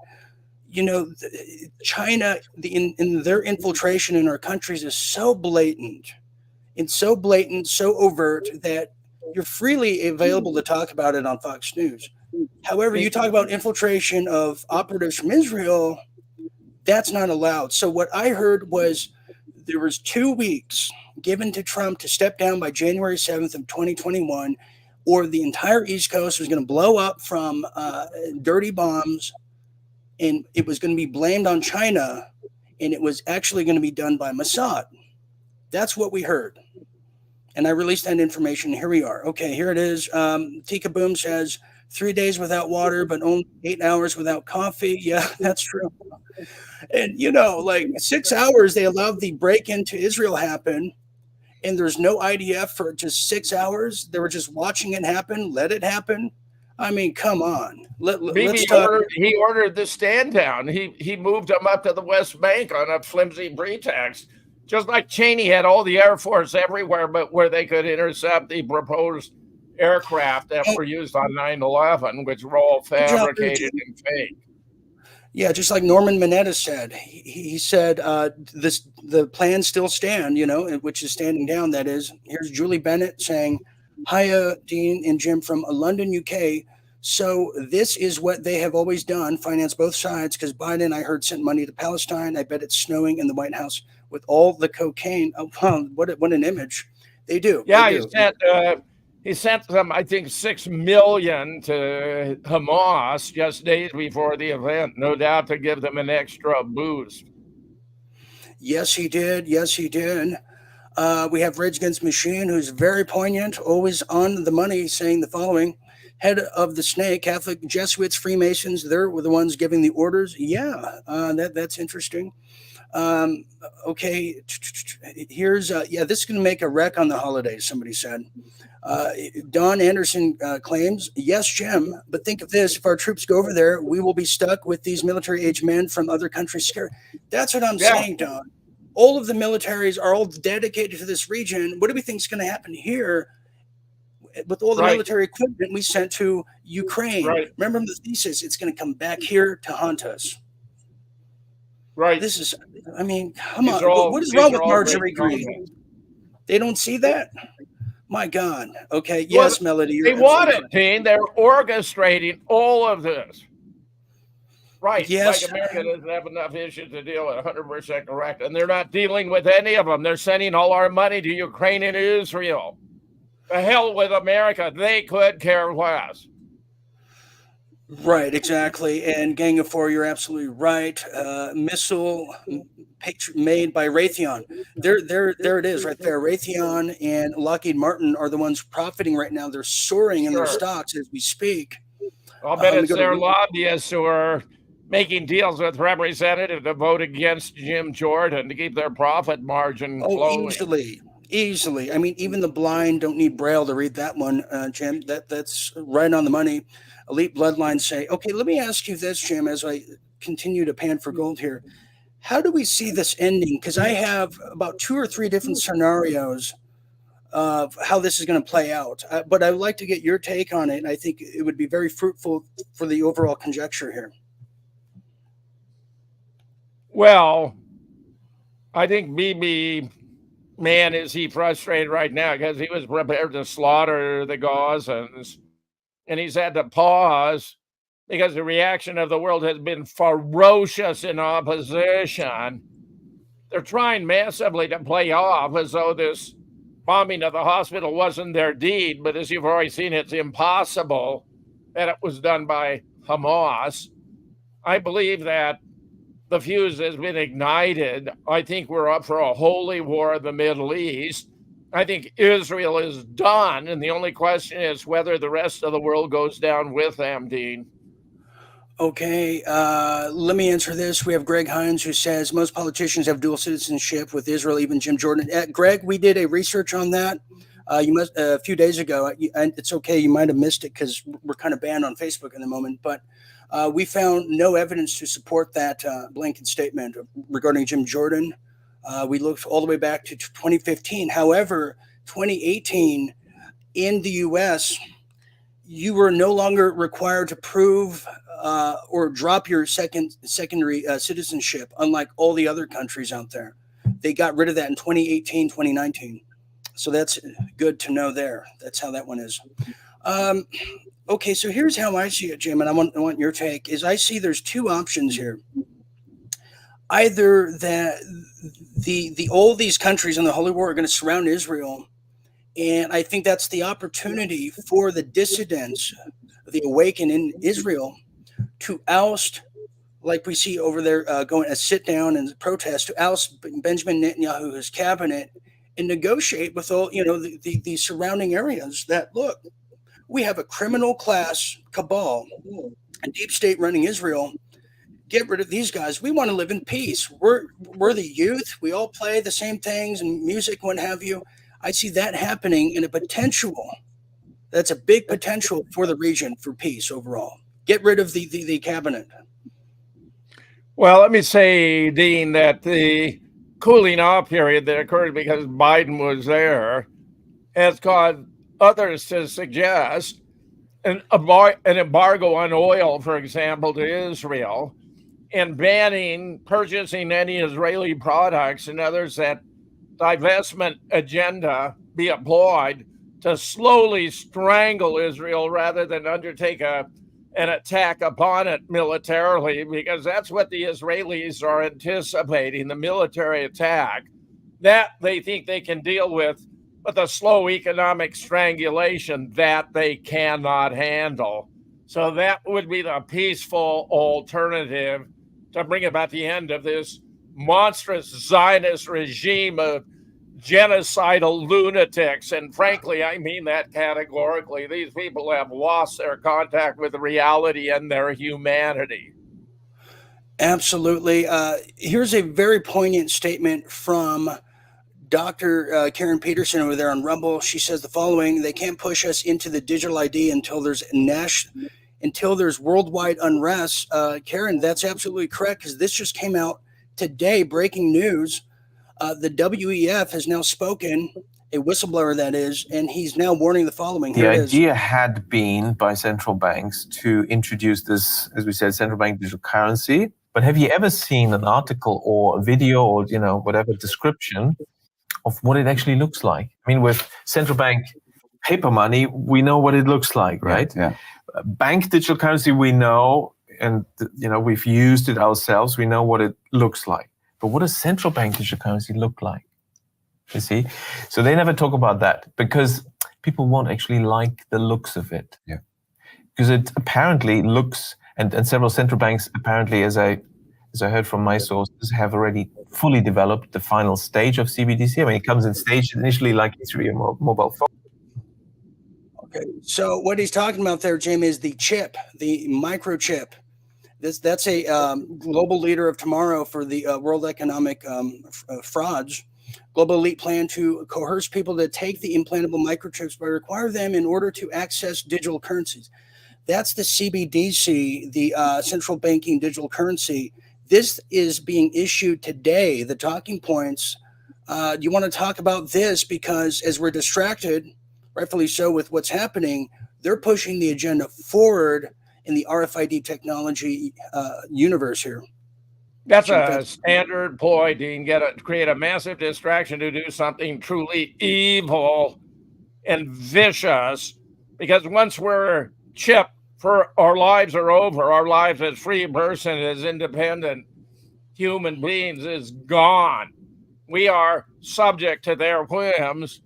China, in their infiltration in our countries is so blatant, so overt that you're freely available to talk about it on Fox News. However, you talk about infiltration of operatives from Israel, that's not allowed. So what I heard was there was 2 weeks given to Trump to step down by January 7th of 2021, or the entire East Coast was going to blow up from dirty bombs. And it was going to be blamed on China, and it was actually going to be done by Mossad. That's what we heard. And I released that information. Here we are. Okay, here it is. Tika Boom says 3 days without water, but only 8 hours without coffee. Yeah, that's true. And, like 6 hours, they allowed the break into Israel happen. And there's no IDF for just 6 hours. They were just watching it happen. Let it happen. I mean, come on. Let's talk. He ordered the stand down. He moved them up to the West Bank on a flimsy pretext. Just like Cheney had all the Air Force everywhere, but where they could intercept the proposed aircraft that were used on 9/11, which were all fabricated and fake. Yeah, just like Norman Mineta said, he said the plans still stand, which is standing down. That is, here's Julie Bennett saying, "Hiya, Dean and Jim from London, UK. So this is what they have always done: finance both sides. Because Biden, I heard, sent money to Palestine. I bet it's snowing in the White House with all the cocaine. Oh, what an image! They do. Yeah, they do. he sent them, I think, $6 million to Hamas just days before the event, no doubt to give them an extra boost. Yes, he did. Yes, he did. We have Rage Against the Machine, who's very poignant, always on the money, saying the following: head of the snake, Catholic Jesuits, Freemasons, they're the ones giving the orders. Yeah, that's interesting. Okay, here's this is going to make a wreck on the holidays, somebody said. Don Anderson claims, yes, Jim, but think of this: if our troops go over there, we will be stuck with these military-age men from other countries scared. That's what I'm saying, Don. All of the militaries are all dedicated to this region. What do we think is going to happen here with all the military equipment we sent to Ukraine? Remember the thesis: it's going to come back here to haunt us. Right. This is, I mean, come on. What is wrong with Marjorie Green? They don't see that? My God. Okay. Yes, Melody. They want it, Dean. They're orchestrating all of this. Right. Yes. Like America doesn't have enough issues to deal with. 100% correct. And they're not dealing with any of them. They're sending all our money to Ukraine and Israel. The hell with America. They could care less. Right, exactly. And Gang of Four, you're absolutely right. Missile made by Raytheon. There it is right there. Raytheon and Lockheed Martin are the ones profiting right now. They're soaring in their stocks as we speak. I'll bet it's their lobbyists who are making deals with representatives to vote against Jim Jordan to keep their profit margin flowing. Easily. I mean, even the blind don't need Braille to read that one, Jim. That's right on the money. Elite Bloodlines say, okay, let me ask you this, Jim, as I continue to pan for gold here. How do we see this ending? Because I have about 2 or 3 different scenarios of how this is going to play out. But I would like to get your take on it. I think it would be very fruitful for the overall conjecture here. Well, I think Bibi, man, is he frustrated right now because he was prepared to slaughter the Gazans. And he's had to pause because the reaction of the world has been ferocious in opposition. They're trying massively to play off as though this bombing of the hospital wasn't their deed. But as you've already seen, it's impossible that it was done by Hamas. I believe that the fuse has been ignited. I think we're up for a holy war in the Middle East. I think Israel is done, and the only question is whether the rest of the world goes down with them, Dean. Okay, let me answer this. We have Greg Hines, who says most politicians have dual citizenship with Israel, even Jim Jordan. Greg, we did a research on that a few days ago. And it's okay, you might have missed it because we're kind of banned on Facebook in the moment. But we found no evidence to support that blanket statement regarding Jim Jordan. We looked all the way back to 2015. However, 2018 in the U.S., you were no longer required to prove or drop your secondary citizenship, unlike all the other countries out there. They got rid of that in 2018, 2019. So that's good to know there. That's how that one is. Okay, so here's how I see it, Jim, and I want your take. Is I see there's 2 options here. Either that all these countries in the Holy War are going to surround Israel, and I think that's the opportunity for the dissidents, the awakened in Israel, to oust, like we see over there going a sit down and protest, to oust Benjamin Netanyahu, his cabinet, and negotiate with all, the surrounding areas that, look, we have a criminal class cabal and deep state running Israel. Get rid of these guys. We want to live in peace. We're the youth. We all play the same things and music, what have you. I see that happening in a potential. That's a big potential for the region for peace overall. Get rid of the cabinet. Well, let me say, Dean, that the cooling off period that occurred because Biden was there has caused others to suggest an embargo on oil, for example, to Israel, and banning purchasing any Israeli products, and others, that divestment agenda be employed to slowly strangle Israel rather than undertake an attack upon it militarily, because that's what the Israelis are anticipating, the military attack. That they think they can deal with, but the slow economic strangulation that they cannot handle. So that would be the peaceful alternative to bring about the end of this monstrous Zionist regime of genocidal lunatics. And frankly, I mean that categorically. These people have lost their contact with reality and their humanity. Absolutely. Here's a very poignant statement from Dr. Karen Peterson over there on Rumble. She says the following: they can't push us into the digital ID until there's worldwide unrest. Karen, that's absolutely correct, because this just came out today, breaking news. The WEF has now spoken, a whistleblower that is, and he's now warning the following. The idea had been by central banks to introduce this, as we said, central bank digital currency. But have you ever seen an article or a video or, whatever description of what it actually looks like? I mean, with central bank paper money, we know what it looks like, right? Yeah. Bank digital currency, we know, and we've used it ourselves. We know what it looks like. But what does central bank digital currency look like? You see? So they never talk about that because people won't actually like the looks of it. Yeah. Because it apparently looks, and several central banks apparently, as I heard from my sources, have already fully developed the final stage of CBDC. I mean, it comes in stage initially like through your mobile phone. Okay. So what he's talking about there, Jim, is the chip, the microchip. That's a global leader of tomorrow for the World Economic frauds. Global elite plan to coerce people to take the implantable microchips, but require them in order to access digital currencies. That's the CBDC, the central banking digital currency. This is being issued today. The talking points. Do you want to talk about this? Because as we're distracted, rightfully so, with what's happening, they're pushing the agenda forward in the RFID technology universe here. That's a standard ploy, Dean. Create a massive distraction to do something truly evil and vicious. Because once we're chipped, our lives are over. Our lives as free person, as independent human beings, is gone. We are subject to their whims,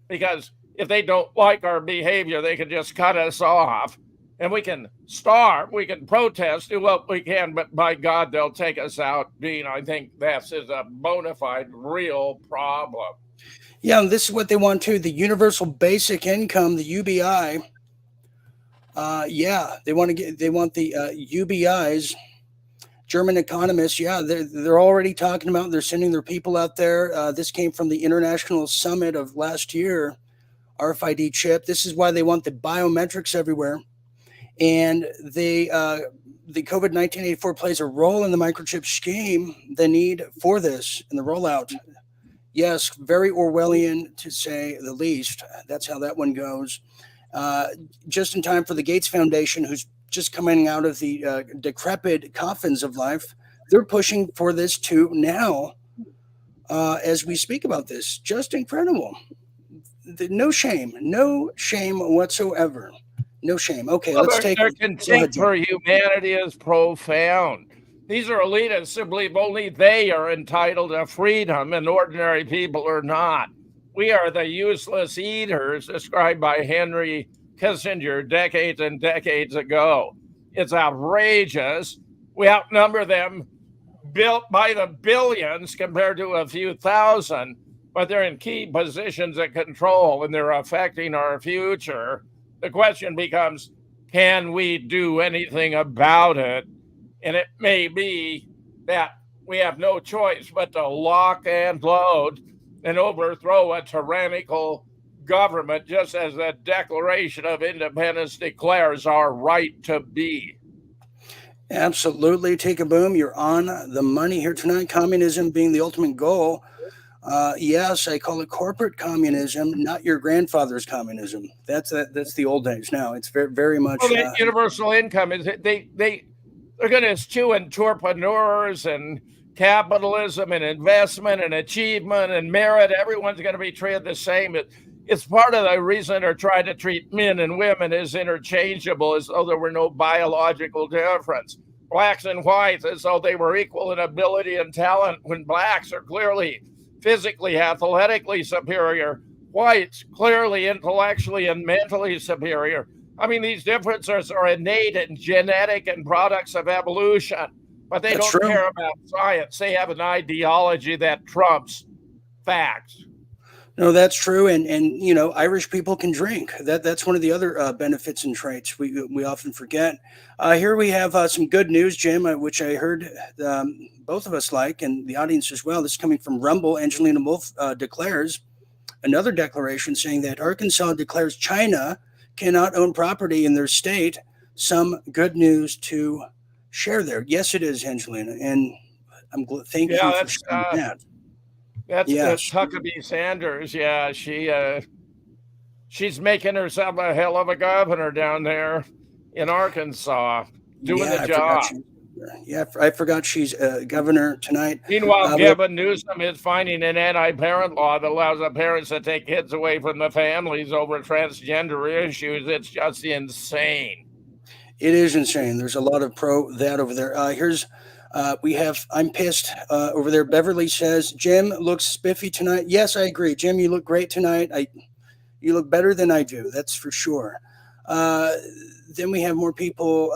because if they don't like our behavior, they can just cut us off. And we can starve, we can protest, do what we can, but by God, they'll take us out. Dean, I think this is a bona fide, real problem. Yeah, and this is what they want too, the universal basic income, the UBI. They want the UBIs. German economists, they're already talking about, they're sending their people out there. This came from the International Summit of last year, RFID chip. This is why they want the biometrics everywhere. And the COVID-1984 plays a role in the microchip scheme, the need for this and the rollout. Yes, very Orwellian to say the least. That's how that one goes. Just in time for the Gates Foundation, who's just coming out of the decrepit coffins of life. They're pushing for this too now as we speak about this. Just incredible. No shame whatsoever. No shame. Okay, let's take their contempt for humanity is profound. These are elitists who believe only they are entitled to freedom and ordinary people are not. We are the useless eaters described by Henry Kissinger decades and decades ago. It's outrageous. We outnumber them built by the billions compared to a few thousand. but they're in key positions of control and they're affecting our future. The question becomes, can we do anything about it? And it may be that we have no choice but to lock and load and overthrow a tyrannical government, just as the Declaration of Independence declares our right to be. Absolutely. Take a boom. You're on the money here tonight. Communism being the ultimate goal. Yes, I call it corporate communism, not your grandfather's communism. That's the old days. Now it's very, very much. Well, the universal income is they're going to eschew entrepreneurs and capitalism and investment and achievement and merit. Everyone's going to be treated the same. It's part of the reason they're trying to treat men and women as interchangeable, as though there were no biological difference. Blacks and whites as though they were equal in ability and talent, when blacks are clearly physically, athletically superior. Whites clearly intellectually and mentally superior. I mean, these differences are innate and genetic and products of evolution, but they don't care about science. They have an ideology that trumps facts. No, that's true, and you know, Irish people can drink. That's one of the other benefits and traits we often forget. Here we have some good news, Jim, which I heard both of us like, and the audience as well. This is coming from Rumble. Angelina Wolf declares another declaration saying that Arkansas declares China cannot own property in their state. Some good news to share there. Yes, it is, Angelina, and thank you for sharing that. That's Huckabee Sanders. Yeah, she's making herself a hell of a governor down there in Arkansas, doing the job. I forgot she's governor tonight. Meanwhile, Gavin Newsom is finding an anti-parent law that allows the parents to take kids away from the families over transgender issues. It's just insane. It is insane. There's a lot of pro that over there. I'm pissed over there. Beverly says, Jim looks spiffy tonight. Yes, I agree. Jim, you look great tonight. You look better than I do. That's for sure. Then we have more people.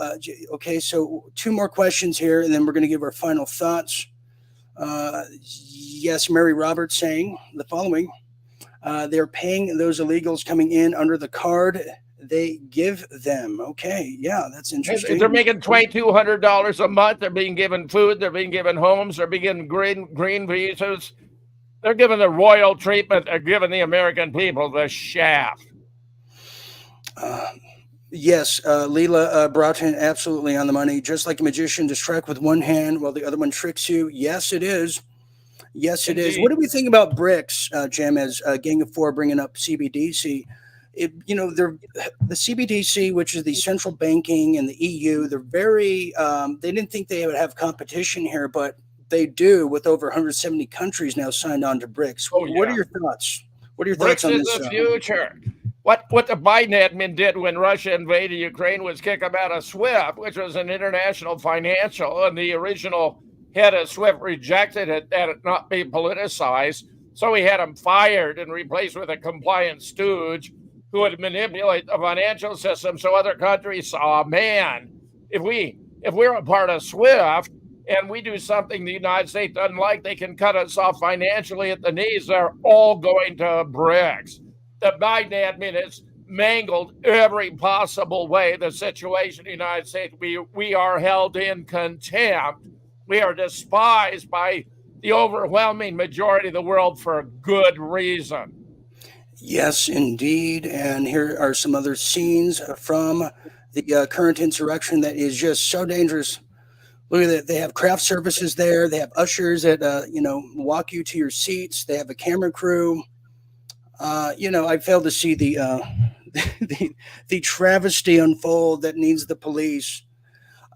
Okay, so 2 more questions here, and then we're going to give our final thoughts. Yes, Mary Roberts saying the following. They're paying those illegals coming in under the card they give them. Okay, yeah, that's interesting. They're making $2,200 a month. They're being given food. They're being given homes. They're being given green visas. They're given the royal treatment. They're giving the American people the shaft. Yes, Leela Broughton, absolutely on the money. Just like a magician to strike with one hand while the other one tricks you. Yes, it is. Yes, it is. What do we think about BRICS, Jim, as Gang of Four bringing up CBDC? The CBDC, which is the central banking, and the EU, they're very, they didn't think they would have competition here, but they do, with over 170 countries now signed on to BRICS. What are your thoughts? What are your thoughts on this? BRICS is the future. What the Biden admin did when Russia invaded Ukraine was kick them out of SWIFT, which was an international financial, and the original head of SWIFT rejected it, that it not be politicized. So he had him fired and replaced with a compliant stooge who would manipulate the financial system, so other countries saw, man, if we're a part of SWIFT and we do something the United States doesn't like, they can cut us off financially at the knees. They're all going to BRICS. The Biden admin has mangled every possible way the situation in the United States. We are held in contempt. We are despised by the overwhelming majority of the world for good reason. Yes, indeed. And here are some other scenes from the current insurrection that is just so dangerous. Look at that. They have craft services there. They have ushers that, walk you to your seats. They have a camera crew. I failed to see the travesty unfold that needs the police.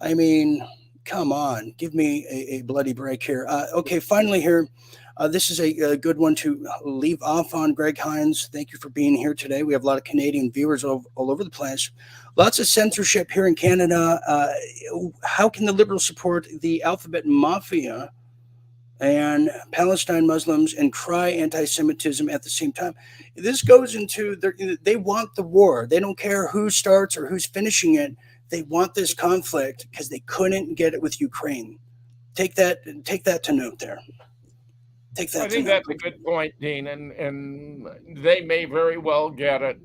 I mean, come on, give me a bloody break here. Okay, finally here. This is a good one to leave off on. Greg Hines, thank you for being here today. We have a lot of Canadian viewers all over the place. Lots of censorship here in Canada. How can the Liberals support the alphabet mafia and Palestine Muslims and cry anti-Semitism at the same time? This goes into they want the war. They don't care who starts or who's finishing it. They want this conflict because they couldn't get it with Ukraine. Take that to note there. Take that. I think that's a good point, Dean, and they may very well get it.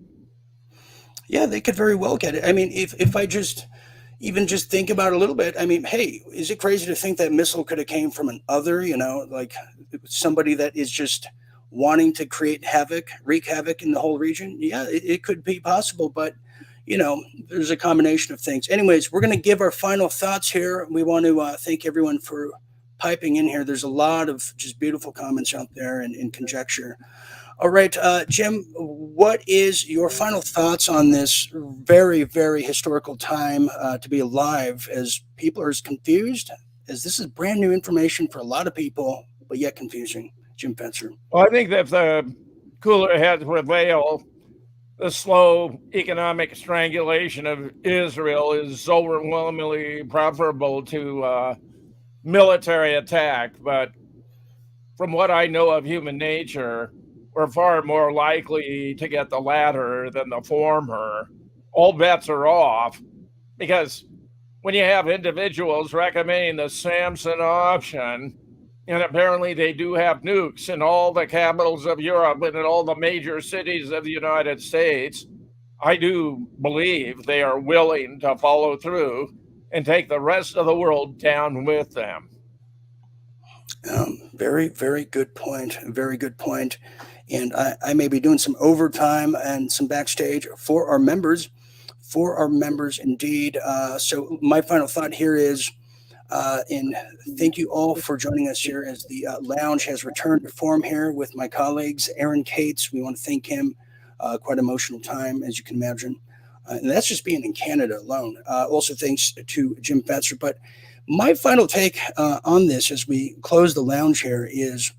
Yeah, they could very well get it. I mean, if I just even just think about it a little bit, I mean, hey, is it crazy to think that missile could have came from an other, like somebody that is just wanting to create havoc, wreak havoc in the whole region? Yeah, it could be possible, but there's a combination of things. Anyways, we're going to give our final thoughts here. We want to thank everyone for piping in here. There's a lot of just beautiful comments out there and conjecture. All right, Jim, what is your final thoughts on this very, very historical time to be alive, as people are as confused, as this is brand new information for a lot of people, but yet confusing? Jim Fetzer. Well, I think that the cooler heads prevail. The slow economic strangulation of Israel is overwhelmingly preferable to military attack. But from what I know of human nature, we're far more likely to get the latter than the former. All bets are off, because when you have individuals recommending the Samson option, and apparently they do have nukes in all the capitals of Europe and in all the major cities of the United States, I do believe they are willing to follow through and take the rest of the world down with them. Very, very good point. Very good point. And I may be doing some overtime and some backstage for our members. Indeed. So my final thought here is, and thank you all for joining us here as the lounge has returned to form here with my colleagues, Aaron Cates. We want to thank him. Quite emotional time, as you can imagine. And that's just being in Canada alone. Also thanks to Jim Fetzer. But my final take on this as we close the lounge here is,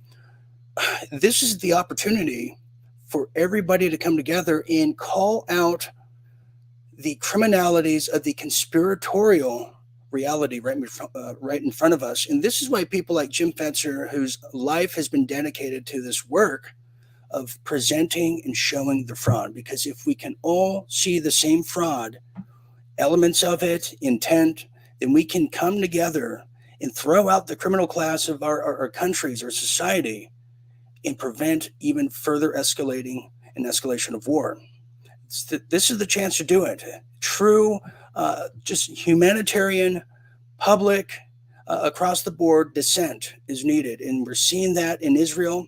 this is the opportunity for everybody to come together and call out the criminalities of the conspiratorial reality right in front of us. And this is why people like Jim Fetzer, whose life has been dedicated to this work of presenting and showing the fraud, because if we can all see the same fraud, elements of it, intent, then we can come together and throw out the criminal class of our countries, our society, and prevent even further escalation of war. This is the chance to do it. True, just humanitarian, public, across the board dissent is needed. And we're seeing that in Israel,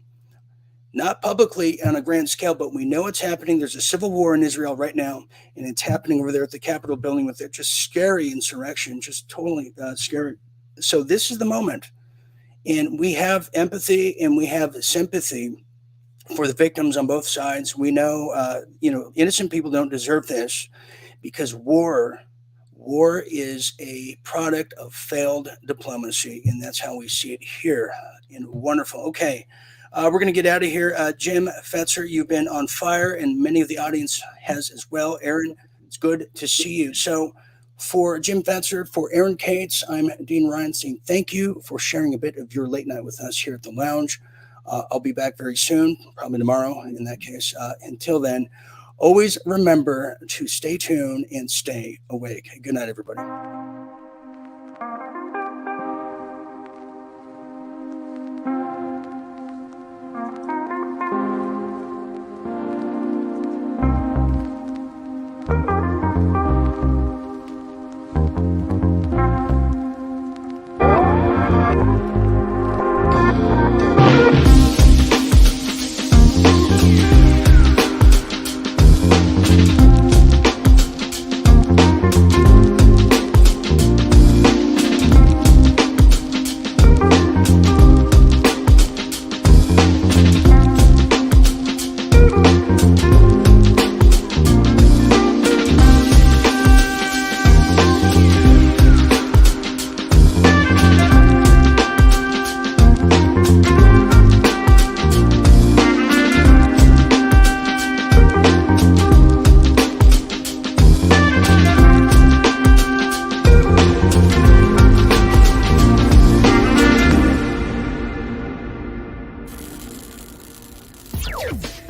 not publicly on a grand scale, but we know it's happening. There's a civil war in Israel right now, and it's happening over there at the Capitol building with it. Just scary insurrection, just totally scary. So this is the moment. And we have empathy and we have sympathy for the victims on both sides. We know, innocent people don't deserve this, because war is a product of failed diplomacy, and that's how we see it here. And wonderful. Okay, we're going to get out of here. Jim Fetzer, you've been on fire, and many of the audience has as well. Aaron, it's good to see you. So for Jim Fetzer, for Aaron Cates, I'm Dean Ryan saying thank you for sharing a bit of your late night with us here at the lounge. I'll be back very soon, probably tomorrow in that case. Until then, always remember to stay tuned and stay awake. Good night, everybody. You